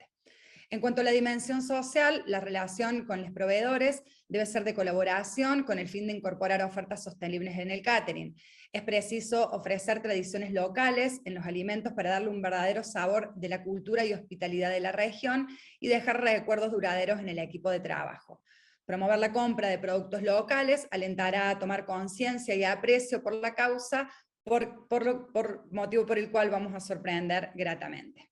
En cuanto a la dimensión social, la relación con los proveedores debe ser de colaboración con el fin de incorporar ofertas sostenibles en el catering. Es preciso ofrecer tradiciones locales en los alimentos para darle un verdadero sabor de la cultura y hospitalidad de la región y dejar recuerdos duraderos en el equipo de trabajo. Promover la compra de productos locales alentará a tomar conciencia y aprecio por la causa, por motivo por el cual vamos a sorprender gratamente.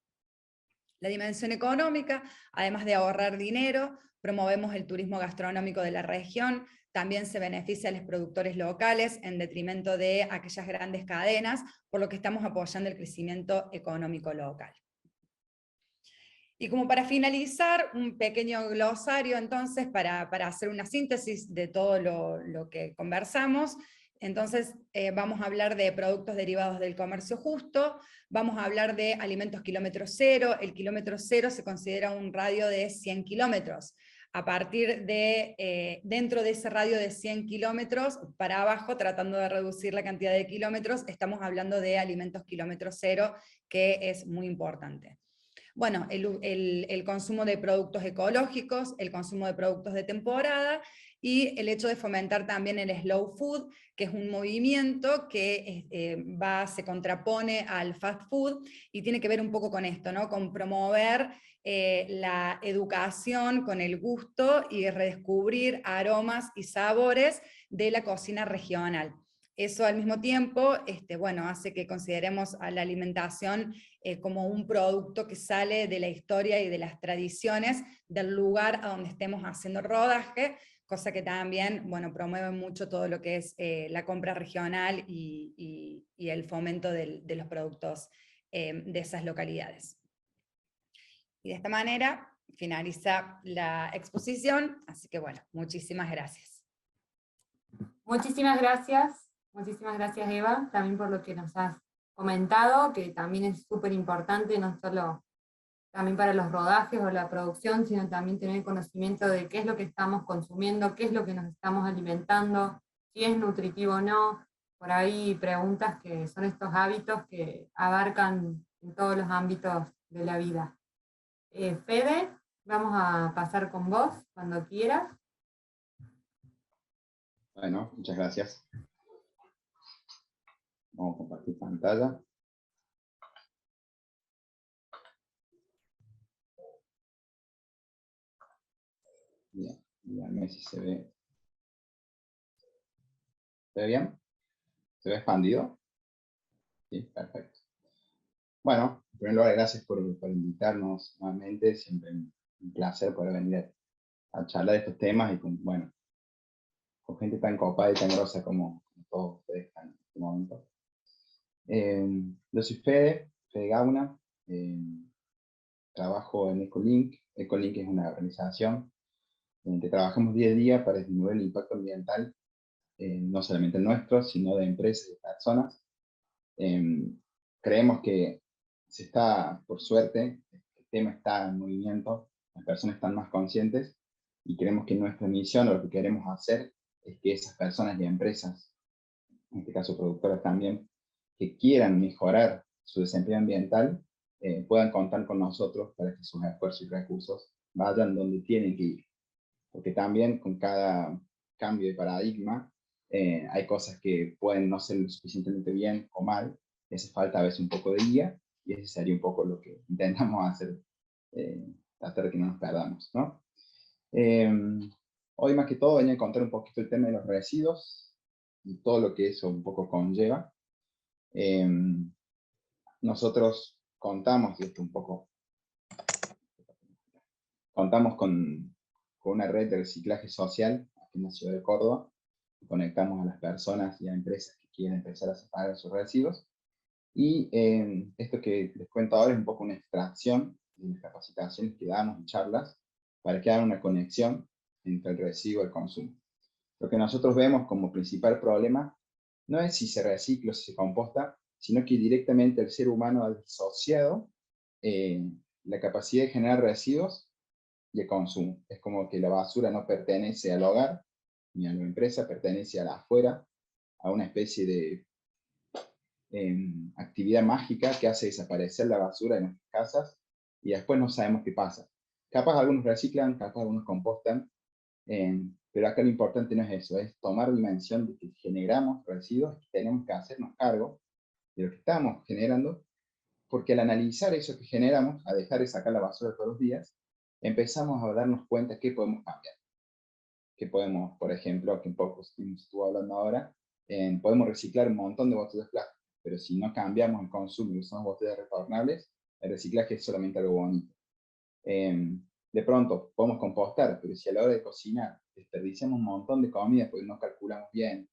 La dimensión económica, además de ahorrar dinero, promovemos el turismo gastronómico de la región, también se beneficia a los productores locales en detrimento de aquellas grandes cadenas, por lo que estamos apoyando el crecimiento económico local. Y como para finalizar, un pequeño glosario entonces para hacer una síntesis de todo lo que conversamos. Entonces vamos a hablar de productos derivados del comercio justo, vamos a hablar de alimentos kilómetro cero. El kilómetro cero se considera un radio de 100 kilómetros. A partir de, dentro de ese radio de 100 kilómetros para abajo, tratando de reducir la cantidad de kilómetros, estamos hablando de alimentos kilómetro cero, que es muy importante. Bueno, el consumo de productos ecológicos, el consumo de productos de temporada, y el hecho de fomentar también el slow food, que es un movimiento que se contrapone al fast food, y tiene que ver un poco con esto, ¿no?, con promover la educación con el gusto y redescubrir aromas y sabores de la cocina regional. Eso al mismo tiempo bueno, hace que consideremos a la alimentación como un producto que sale de la historia y de las tradiciones del lugar a donde estemos haciendo rodaje, cosa que también, bueno, promueve mucho todo lo que es la compra regional y el fomento de los productos de esas localidades. Y de esta manera finaliza la exposición, así que bueno, muchísimas gracias. Muchísimas gracias Eva, también por lo que nos has comentado, que también es súper importante, no solo también para los rodajes o la producción, sino también tener conocimiento de qué es lo que estamos consumiendo, qué es lo que nos estamos alimentando, si es nutritivo o no. Por ahí preguntas que son estos hábitos que abarcan en todos los ámbitos de la vida. Fede, vamos a pasar con vos cuando quieras. Bueno, muchas gracias. Vamos a compartir pantalla. Bien, díganme si se ve. ¿Se ve bien? ¿Se ve expandido? Sí, perfecto. Bueno, en primer lugar, gracias por invitarnos nuevamente. Siempre un placer poder venir a charlar de estos temas y con gente tan copada y tan grosa como todos ustedes están en este momento. Yo soy Fede Gauna, trabajo en Ecolink. Ecolink es una organización en que trabajamos día a día para disminuir el impacto ambiental, no solamente nuestro, sino de empresas y personas. Creemos que por suerte, el tema está en movimiento, las personas están más conscientes, y creemos que nuestra misión, o lo que queremos hacer, es que esas personas y empresas, en este caso productoras también, que quieran mejorar su desempeño ambiental, puedan contar con nosotros para que sus esfuerzos y recursos vayan donde tienen que ir. Porque también con cada cambio de paradigma hay cosas que pueden no ser lo suficientemente bien o mal, y hace falta a veces un poco de guía, y ese sería un poco lo que intentamos hacer, tratar de que no nos perdamos, ¿no? Hoy más que todo venía a contar un poquito el tema de los residuos y todo lo que eso un poco conlleva. Nosotros contamos, y esto un poco, contamos con con una red de reciclaje social aquí en la ciudad de Córdoba. Conectamos a las personas y a empresas que quieren empezar a separar sus residuos. Y esto que les cuento ahora es un poco una extracción de las capacitaciones que damos y charlas para que hagan una conexión entre el residuo y el consumo. Lo que nosotros vemos como principal problema no es si se recicla o si se composta, sino que directamente el ser humano ha disociado la capacidad de generar residuos y el consumo. Es como que la basura no pertenece al hogar ni a la empresa, pertenece a la afuera, a una especie de actividad mágica que hace desaparecer la basura en nuestras casas y después no sabemos qué pasa. Capaz algunos reciclan, capaz algunos compostan, pero acá lo importante no es eso, es tomar dimensión de que generamos residuos y tenemos que hacernos cargo de lo que estamos generando, porque al analizar eso que generamos, a dejar de sacar la basura todos los días, empezamos a darnos cuenta que podemos cambiar. Que podemos, por ejemplo, que un poco estuvo hablando ahora, podemos reciclar un montón de botellas plásticas, pero si no cambiamos el consumo y usamos botellas retornables, el reciclaje es solamente algo bonito. De pronto podemos compostar, pero si a la hora de cocinar desperdiciamos un montón de comida porque no calculamos bien,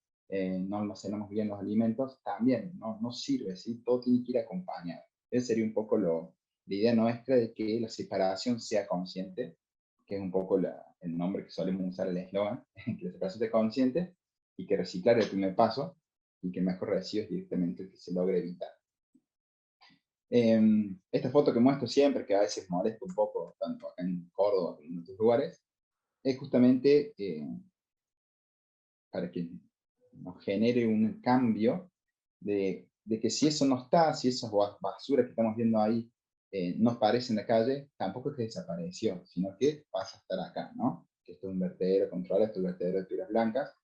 no almacenamos bien los alimentos, también no sirve, ¿sí? Todo tiene que ir acompañado. Esa sería un poco la idea nuestra de que la separación sea consciente, que es un poco el nombre que solemos usar, el eslogan, que la separación sea consciente y que reciclar es el primer paso y que el mejor residuo es directamente el que se logre evitar. Esta foto que muestro siempre, que a veces molesta un poco, tanto acá en Córdoba como en otros lugares, es justamente para que nos genere un cambio de que si eso no está, si esas basuras que estamos viendo ahí no aparecen en la calle, tampoco es que desapareció, sino que pasa a estar acá, ¿no? Que esto es un vertedero controlado, esto es un vertedero de piedras blancas,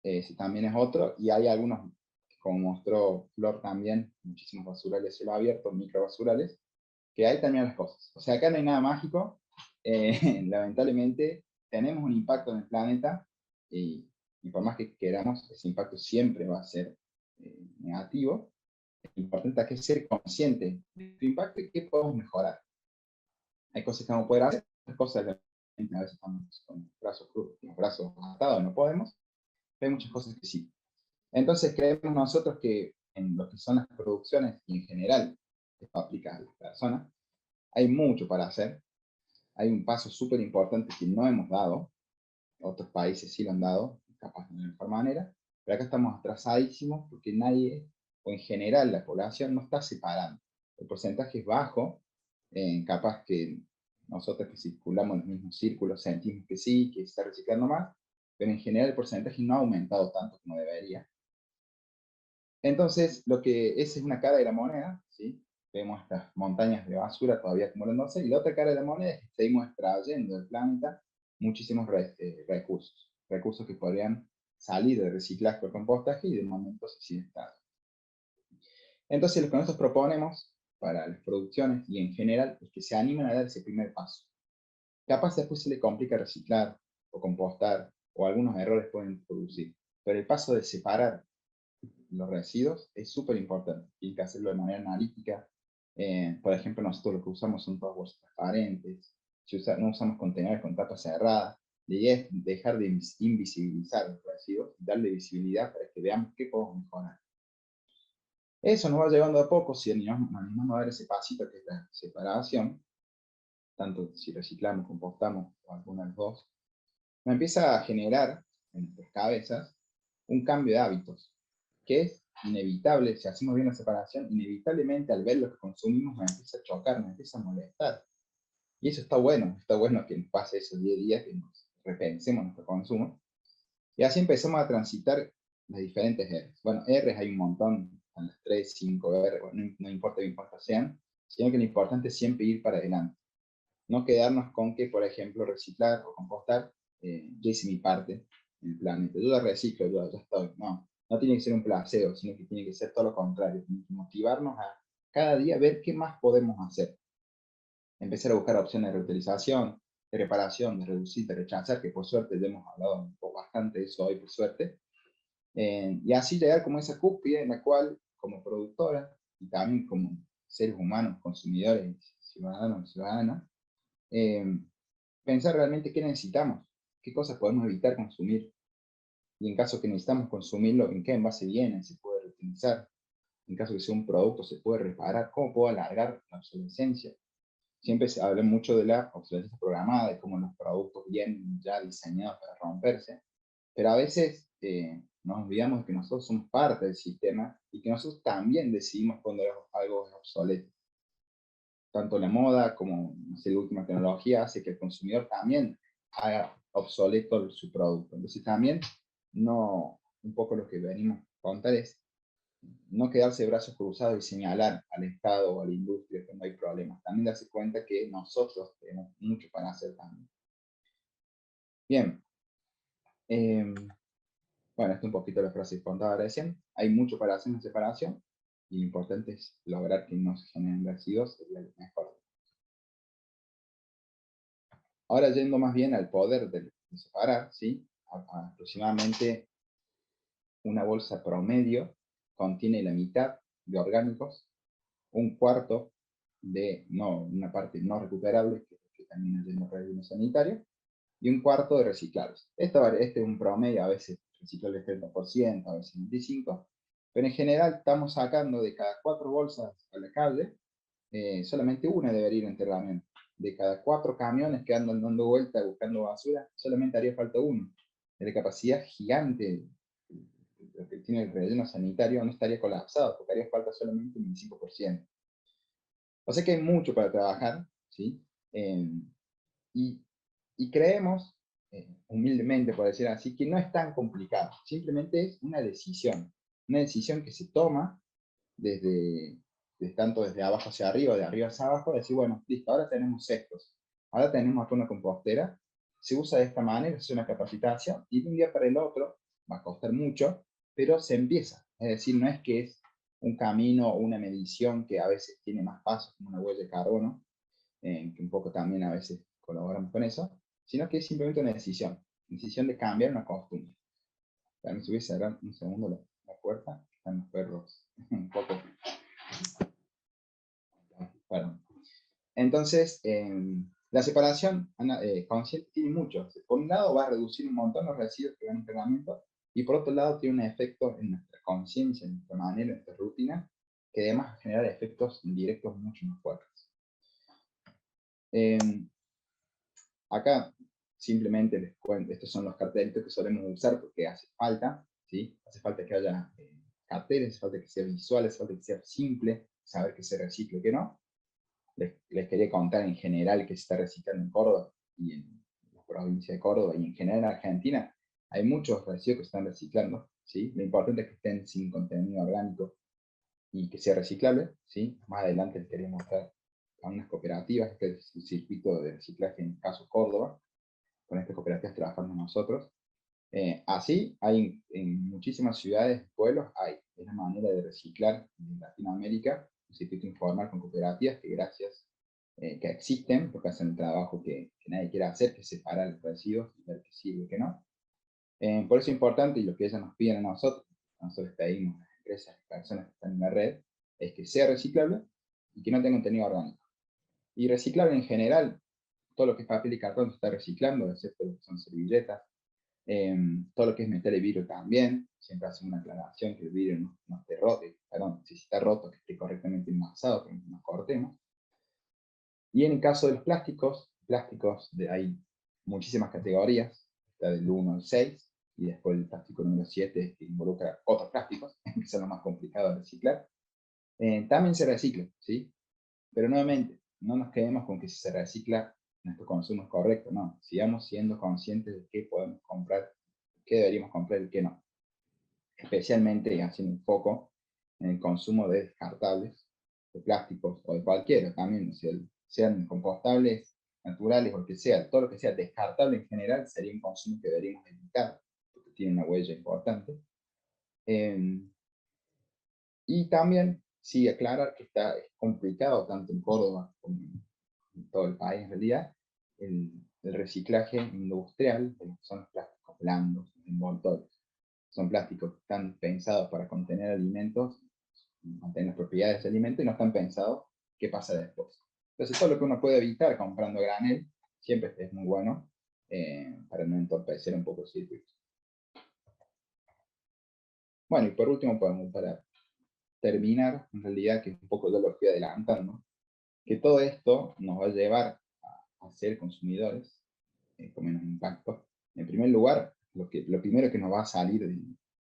ese también es otro, y hay algunos, como mostró Flor también, muchísimos basurales de cielo abierto, microbasurales, que hay también las cosas. O sea, acá no hay nada mágico, lamentablemente tenemos un impacto en el planeta, y por más que queramos, ese impacto siempre va a ser negativo. Lo importante es ser consciente de su impacto y qué podemos mejorar. Hay cosas que vamos a poder hacer, otras cosas a veces estamos con los brazos atados, no podemos, pero hay muchas cosas que sí. Entonces creemos nosotros que en lo que son las producciones y en general, esto aplica a las personas, hay mucho para hacer. Hay un paso súper importante que no hemos dado, otros países sí lo han dado, capaz de una mejor manera, pero acá estamos atrasadísimos porque nadie, o en general la población, no está separando. El porcentaje es bajo, capaz que nosotros que circulamos en los mismos círculos sentimos que sí, que se está reciclando más, pero en general el porcentaje no ha aumentado tanto como debería. Entonces, esa es una cara de la moneda, ¿sí? Vemos estas montañas de basura todavía acumulándose, y la otra cara de la moneda es que seguimos extrayendo del planeta muchísimos recursos que podrían salir de reciclaje o compostaje y de momento se siguen estando. Entonces, lo que nosotros proponemos para las producciones y en general es que se animen a dar ese primer paso. Capaz después se le complica reciclar o compostar, o algunos errores pueden producir, pero el paso de separar los residuos es súper importante. Tienen que hacerlo de manera analítica. Por ejemplo, nosotros lo que usamos son todas bolsas transparentes. No usamos contenedores con tapa cerrada. La idea es dejar de invisibilizar los residuos, darle visibilidad para que veamos qué podemos mejorar. Eso nos va llevando a poco, si animamos a dar ese pasito que es la separación, tanto si reciclamos, compostamos o alguna de las dos, me empieza a generar en nuestras cabezas un cambio de hábitos, que es inevitable. Si hacemos bien la separación, inevitablemente al ver lo que consumimos me empieza a chocar, me empieza a molestar. Y eso está bueno que nos pase esos 10 días, que nos repensemos nuestro consumo. Y así empezamos a transitar las diferentes R's. Bueno, R's hay un montón, a las 3, 5 R, bueno, no importa qué impuestos sean, sino que lo importante es siempre ir para adelante. No quedarnos con que, por ejemplo, reciclar o compostar, yo hice mi parte en el planeta, yo la reciclo, yo ya estoy. No tiene que ser un placebo, sino que tiene que ser todo lo contrario, tiene que motivarnos a cada día ver qué más podemos hacer. Empezar a buscar opciones de reutilización, de reparación, de reducir, de rechazar, que por suerte ya hemos hablado bastante de eso hoy, por suerte. Y así llegar como esa cúspide en la cual, como productora, y también como seres humanos, consumidores, ciudadanos y ciudadanas, pensar realmente qué necesitamos, qué cosas podemos evitar consumir, y en caso que necesitamos consumirlo, en qué envase viene, se puede reutilizar, en caso que sea un producto se puede reparar, cómo puedo alargar la obsolescencia. Siempre se habla mucho de la obsolescencia programada, de cómo los productos vienen ya diseñados para romperse, pero a veces nos olvidamos de que nosotros somos parte del sistema y que nosotros también decidimos cuando algo es obsoleto. Tanto la moda como, no sé, la última tecnología hace que el consumidor también haga obsoleto su producto. Entonces también, un poco lo que venimos a contar es no quedarse de brazos cruzados y señalar al Estado o a la industria cuando hay problemas. También darse cuenta que nosotros tenemos mucho para hacer también. Bien. Bueno, esto es un poquito la frase que contaba recién. Hay mucho para hacer en separación y lo importante es lograr que no se generen residuos, sería lo mejor. Ahora yendo más bien al poder de separar, ¿sí? Aproximadamente una bolsa promedio contiene la mitad de orgánicos, un cuarto de una parte no recuperable, que también es de relleno sanitario, y un cuarto de reciclables. Este es un promedio, a veces reciclables 30%, a veces 25%, pero en general estamos sacando de cada 4 bolsas a la calle, solamente una debería ir a enterramiento. De cada 4 camiones que andan dando vuelta buscando basura, solamente haría falta uno. De la capacidad gigante que tiene el relleno sanitario no estaría colapsado, porque haría falta solamente un 25%. O sea que hay mucho para trabajar, ¿sí? Y creemos, humildemente por decir así, que no es tan complicado, simplemente es una decisión que se toma tanto desde abajo hacia arriba, de arriba hacia abajo, de decir, bueno, listo, ahora tenemos estos, ahora tenemos acá una compostera, se usa de esta manera, es una capacitación, y de un día para el otro va a costar mucho, pero se empieza, es decir, no es que es un camino o una medición que a veces tiene más pasos, como una huella de carbono, que un poco también a veces colaboramos con eso, sino que es simplemente una decisión de cambiar una costumbre. También se hubiese cerrado un segundo la puerta, están los perros un poco. Bueno. Entonces, la separación consciente tiene mucho. Por un lado va a reducir un montón los residuos que van en entrenamiento, y por otro lado tiene un efecto en nuestra conciencia, en nuestra manera, en nuestra rutina, que además genera efectos indirectos mucho más fuertes. Acá simplemente les cuento, estos son los cartelitos que solemos usar porque hace falta, ¿sí? Hace falta que haya carteles, hace falta que sea visual, hace falta que sea simple, saber que se recicle y que no. Les quería contar en general que se está reciclando en Córdoba y en la provincia de Córdoba y en general en Argentina. Hay muchos residuos que se están reciclando, ¿sí? Lo importante es que estén sin contenido orgánico y que sea reciclable, ¿sí? Más adelante les quería mostrar a unas cooperativas, este es el circuito de reciclaje en caso Córdoba, con estas cooperativas trabajando nosotros. Así hay en muchísimas ciudades, pueblos, hay una manera de reciclar en Latinoamérica, un circuito informal con cooperativas que gracias, que existen, porque hacen el trabajo que nadie quiere hacer, que es separar los residuos y ver qué sirve y qué no. Por eso es importante, y lo que ellas nos piden a nosotros pedimos a las empresas, a las personas que están en la red, es que sea reciclable y que no tenga contenido orgánico. Y reciclable en general, todo lo que es papel y cartón se está reciclando, excepto lo que son servilletas. Todo lo que es metal y vidrio también, siempre hacemos una aclaración que el vidrio no esté roto, perdón, si está roto, que esté correctamente envasado, que nos cortemos. Y en el caso de los plásticos hay muchísimas categorías, está del 1 al 6, y después el plástico número 7 que involucra otros plásticos, que son los más complicados de reciclar. También se recicla, ¿sí? Pero nuevamente, no nos quedemos con que si se recicla nuestro consumo es correcto, no. Sigamos siendo conscientes de qué podemos comprar, qué deberíamos comprar y qué no. Especialmente haciendo un foco en el consumo de descartables, de plásticos o de cualquiera también, sean compostables, naturales o lo que sea. Todo lo que sea descartable en general sería un consumo que deberíamos evitar, porque tiene una huella importante. Y también, sí, aclarar que es complicado tanto en Córdoba como en todo el país en realidad, el reciclaje industrial, son los plásticos blandos, envoltorios. Son plásticos que están pensados para contener alimentos, mantener las propiedades de ese alimento, y no están pensados qué pasa después. Entonces todo lo que uno puede evitar comprando granel, siempre es muy bueno para no entorpecer un poco el circuito. Bueno, y por último, para terminar, en realidad, que un poco yo lo fui adelantando, que todo esto nos va a llevar a ser consumidores con menos impacto. En primer lugar, lo primero que nos va a salir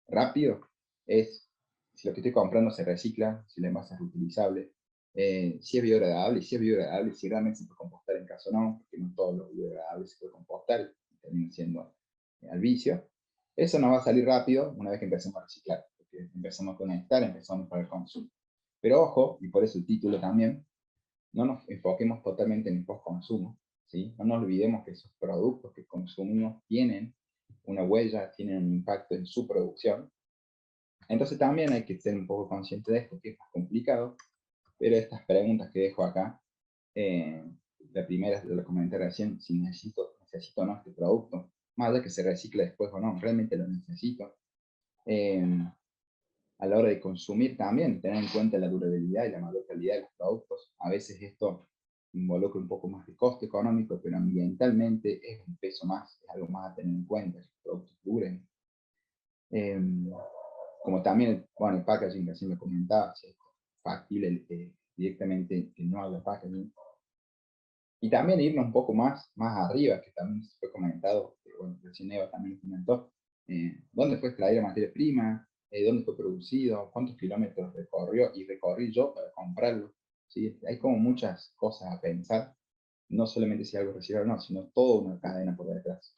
rápido es si lo que estoy comprando se recicla, si el envase es reutilizable, si es biodegradable, y si es biodegradable, si realmente se puede compostar en caso no, porque no todos los biodegradables se pueden compostar, termina siendo al vicio. Eso nos va a salir rápido una vez que empecemos a reciclar, porque empezamos a conectar, empezamos para el consumo. Pero ojo, y por eso el título también, no nos enfoquemos totalmente en el post-consumo, ¿sí? No nos olvidemos que esos productos que consumimos tienen una huella, tienen un impacto en su producción. Entonces también hay que ser un poco consciente de esto, que es más complicado, pero estas preguntas que dejo acá, la primera lo comenté recién, si necesito o no este producto, más allá que se recicle después o no, realmente lo necesito. A la hora de consumir también, tener en cuenta la durabilidad y la mayor calidad de los productos. A veces esto involucra un poco más de coste económico, pero ambientalmente es un peso más, es algo más a tener en cuenta, que los productos duren. Como también, bueno, el packaging, que así me comentaba, si es factible directamente que no haga packaging. Y también irnos un poco más arriba, que también se fue comentado, que bueno, recién Eva también lo comentó, dónde fue extraída la materia prima, dónde fue producido, cuántos kilómetros recorrió y recorrí yo para comprarlo. ¿Sí? Hay como muchas cosas a pensar, no solamente si algo recibe o no, sino toda una cadena por detrás.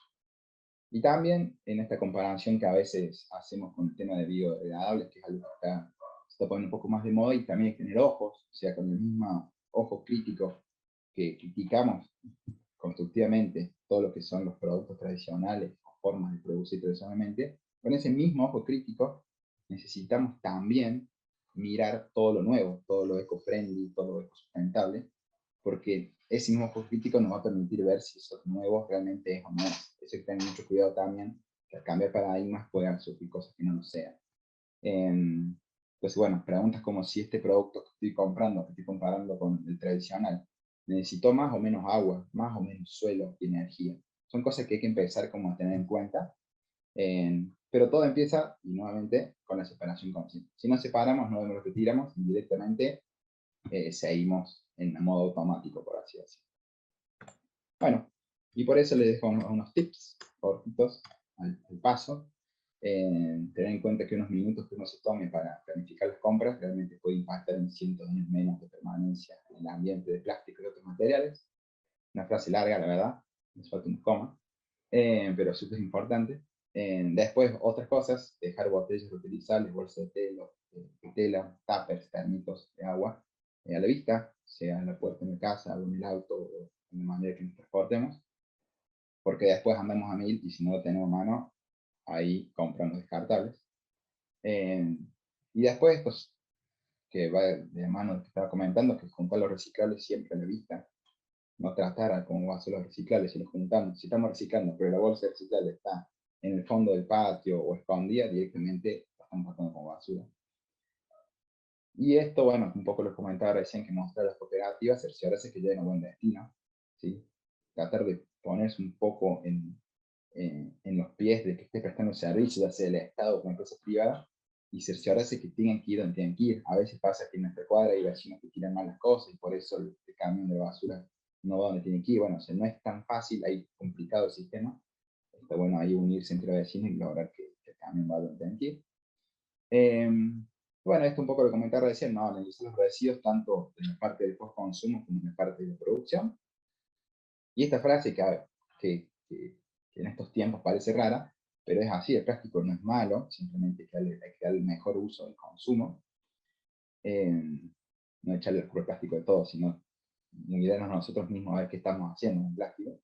Y también en esta comparación que a veces hacemos con el tema de biodegradables, que es algo que se está poniendo un poco más de moda, y también hay que tener ojos, o sea, con el mismo ojo crítico que criticamos constructivamente todo lo que son los productos tradicionales o formas de producir tradicionalmente, con ese mismo ojo crítico necesitamos también mirar todo lo nuevo, todo lo eco-friendly, todo lo eco-sustentable, porque ese mismo ojo crítico nos va a permitir ver si eso nuevo realmente es o no es. Eso hay que tener mucho cuidado también, que al cambiar paradigmas puedan surgir cosas que no lo sean. Entonces, bueno, preguntas como si este producto que estoy comprando, que estoy comparando con el tradicional, necesito más o menos agua, más o menos suelo y energía. Son cosas que hay que empezar como a tener en cuenta. Pero todo empieza, y nuevamente, con la separación consciente. Si nos separamos, no vemos lo que tiramos, indirectamente seguimos en modo automático, por así decirlo. Bueno, y por eso les dejo unos tips cortitos al paso. Tener en cuenta que unos minutos que uno se tome para planificar las compras realmente puede impactar en cientos de años menos de permanencia en el ambiente de plástico y otros materiales. Una frase larga, la verdad, nos falta un coma, pero súper importante. Después, otras cosas, dejar botellas reutilizables, bolsas de tela, tuppers, termitos de agua a la vista, sea en la puerta de mi casa, o en el auto, o en la manera que nos transportemos, porque después andamos a 1000 y si no lo tenemos a mano, ahí compramos descartables. Y después, pues, que va de mano de lo que estaba comentando, que juntar los reciclables siempre a la vista, no tratar a cómo va a ser los reciclables, si los juntamos, si estamos reciclando, pero la bolsa reciclable está en el fondo del patio o escondida, directamente la estamos tratando como basura. Y esto, bueno, un poco lo comentaba recién que mostrar las cooperativas, cerciorarse que lleguen a buen destino, ¿sí? Tratar de ponerse un poco en los pies de que esté prestando servicio, ya sea el Estado o una empresa privada, y cerciorarse que tengan que ir donde tienen que ir. A veces pasa que en nuestra cuadra hay vecinos que tiran mal las cosas y por eso el camión de basura no va donde tiene que ir. Bueno, o sea, no es tan fácil, hay complicado el sistema. Está bueno ahí unirse entre vecinos y lograr que el camión va donde tiene que ir. Bueno, esto un poco lo comentaba recién, ¿no? Analizar los residuos tanto en la parte del post-consumo como en la parte de la producción. Y esta frase que en estos tiempos parece rara, pero es así, el plástico no es malo, simplemente hay que darle el mejor uso del consumo. No echarle el puro plástico de todo, sino mirarnos nosotros mismos a ver qué estamos haciendo con el plástico.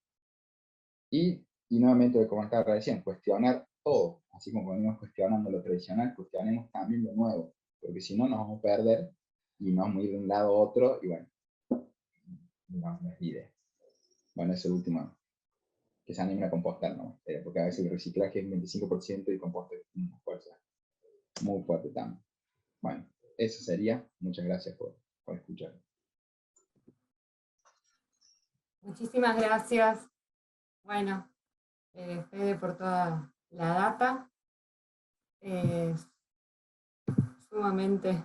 Y nuevamente lo comentaba recién, cuestionar todo, así como venimos cuestionando lo tradicional, cuestionemos también lo nuevo, porque si no nos vamos a perder y nos vamos a ir de un lado a otro, y bueno, no es la idea. Bueno, eso es el último, que se animen a compostar, ¿no? Porque a veces el reciclaje es 25% y el compost es una fuerza muy fuerte también. Bueno, eso sería. Muchas gracias por escuchar. Muchísimas gracias. Bueno, Fede, por toda la data. Es sumamente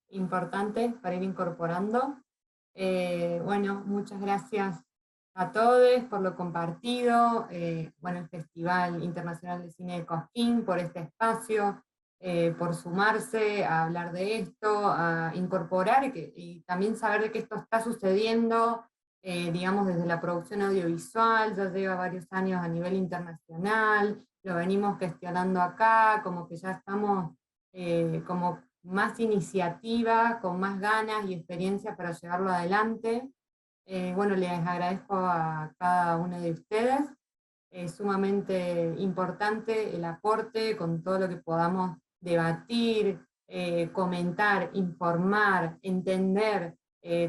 importante para ir incorporando. Bueno, muchas gracias a todos por lo compartido. Bueno, el Festival Internacional de Cine de Cosquín, por este espacio, por sumarse a hablar de esto, a incorporar y también saber de que esto está sucediendo, digamos, desde la producción audiovisual. Ya lleva varios años a nivel internacional, lo venimos gestionando acá, como que ya estamos como más iniciativa, con más ganas y experiencia para llevarlo adelante. Bueno, les agradezco a cada uno de ustedes. Es sumamente importante el aporte con todo lo que podamos debatir, comentar, informar, entender.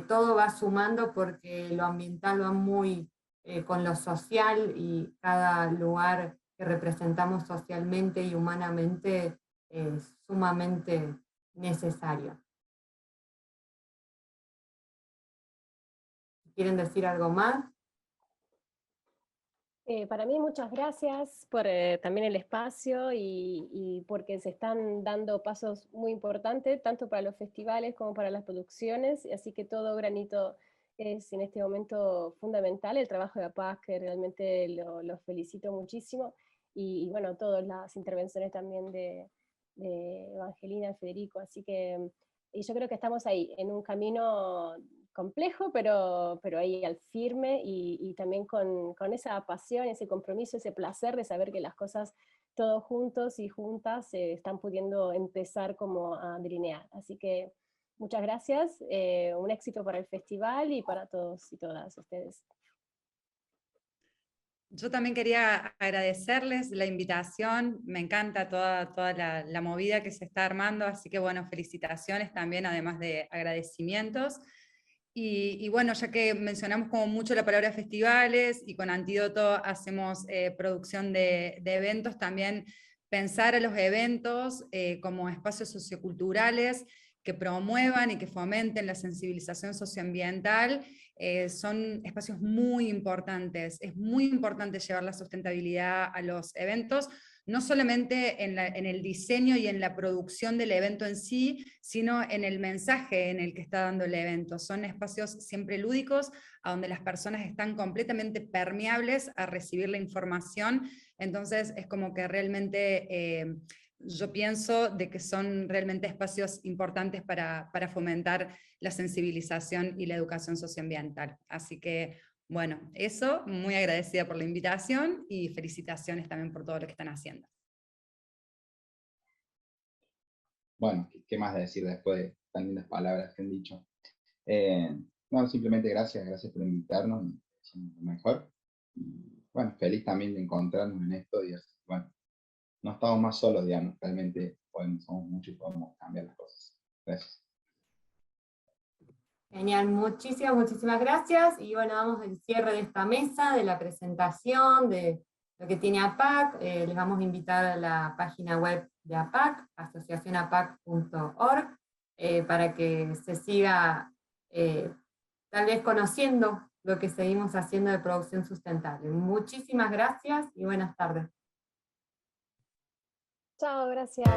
Todo va sumando porque lo ambiental va muy con lo social, y cada lugar que representamos socialmente y humanamente es sumamente necesario. ¿Quieren decir algo más? Para mí muchas gracias por también el espacio y porque se están dando pasos muy importantes, tanto para los festivales como para las producciones, así que todo granito es en este momento fundamental. El trabajo de APAC, que realmente lo felicito muchísimo, y bueno, todas las intervenciones también de Evangelina, de Federico, así que y yo creo que estamos ahí, en un camino complejo, pero ahí al firme, y también con esa pasión, ese compromiso, ese placer de saber que las cosas todos juntos y juntas están pudiendo empezar como a delinear. Así que muchas gracias, un éxito para el festival y para todos y todas ustedes. Yo también quería agradecerles la invitación, me encanta toda la movida que se está armando, así que bueno, felicitaciones también, además de agradecimientos. Y bueno, ya que mencionamos como mucho la palabra festivales, y con Antídoto hacemos producción de eventos, también pensar a los eventos como espacios socioculturales que promuevan y que fomenten la sensibilización socioambiental. Son espacios muy importantes. Es muy importante llevar la sustentabilidad a los eventos, no solamente en el diseño y en la producción del evento en sí, sino en el mensaje en el que está dando el evento. Son espacios siempre lúdicos, a donde las personas están completamente permeables a recibir la información. Entonces es como que realmente yo pienso de que son realmente espacios importantes para fomentar la sensibilización y la educación socioambiental. Así que bueno, eso, muy agradecida por la invitación y felicitaciones también por todo lo que están haciendo. Bueno, ¿qué más decir después de tan lindas palabras que han dicho? No, simplemente gracias por invitarnos, y lo mejor. Y bueno, feliz también de encontrarnos en esto, y bueno, no estamos más solos, digamos, realmente somos muchos y podemos cambiar las cosas. Gracias. Genial, muchísimas gracias. Y bueno, vamos al cierre de esta mesa, de la presentación, de lo que tiene APAC. Les vamos a invitar a la página web de APAC, asociacionapac.org, para que se siga tal vez conociendo lo que seguimos haciendo de producción sustentable. Muchísimas gracias y buenas tardes. Chao, gracias.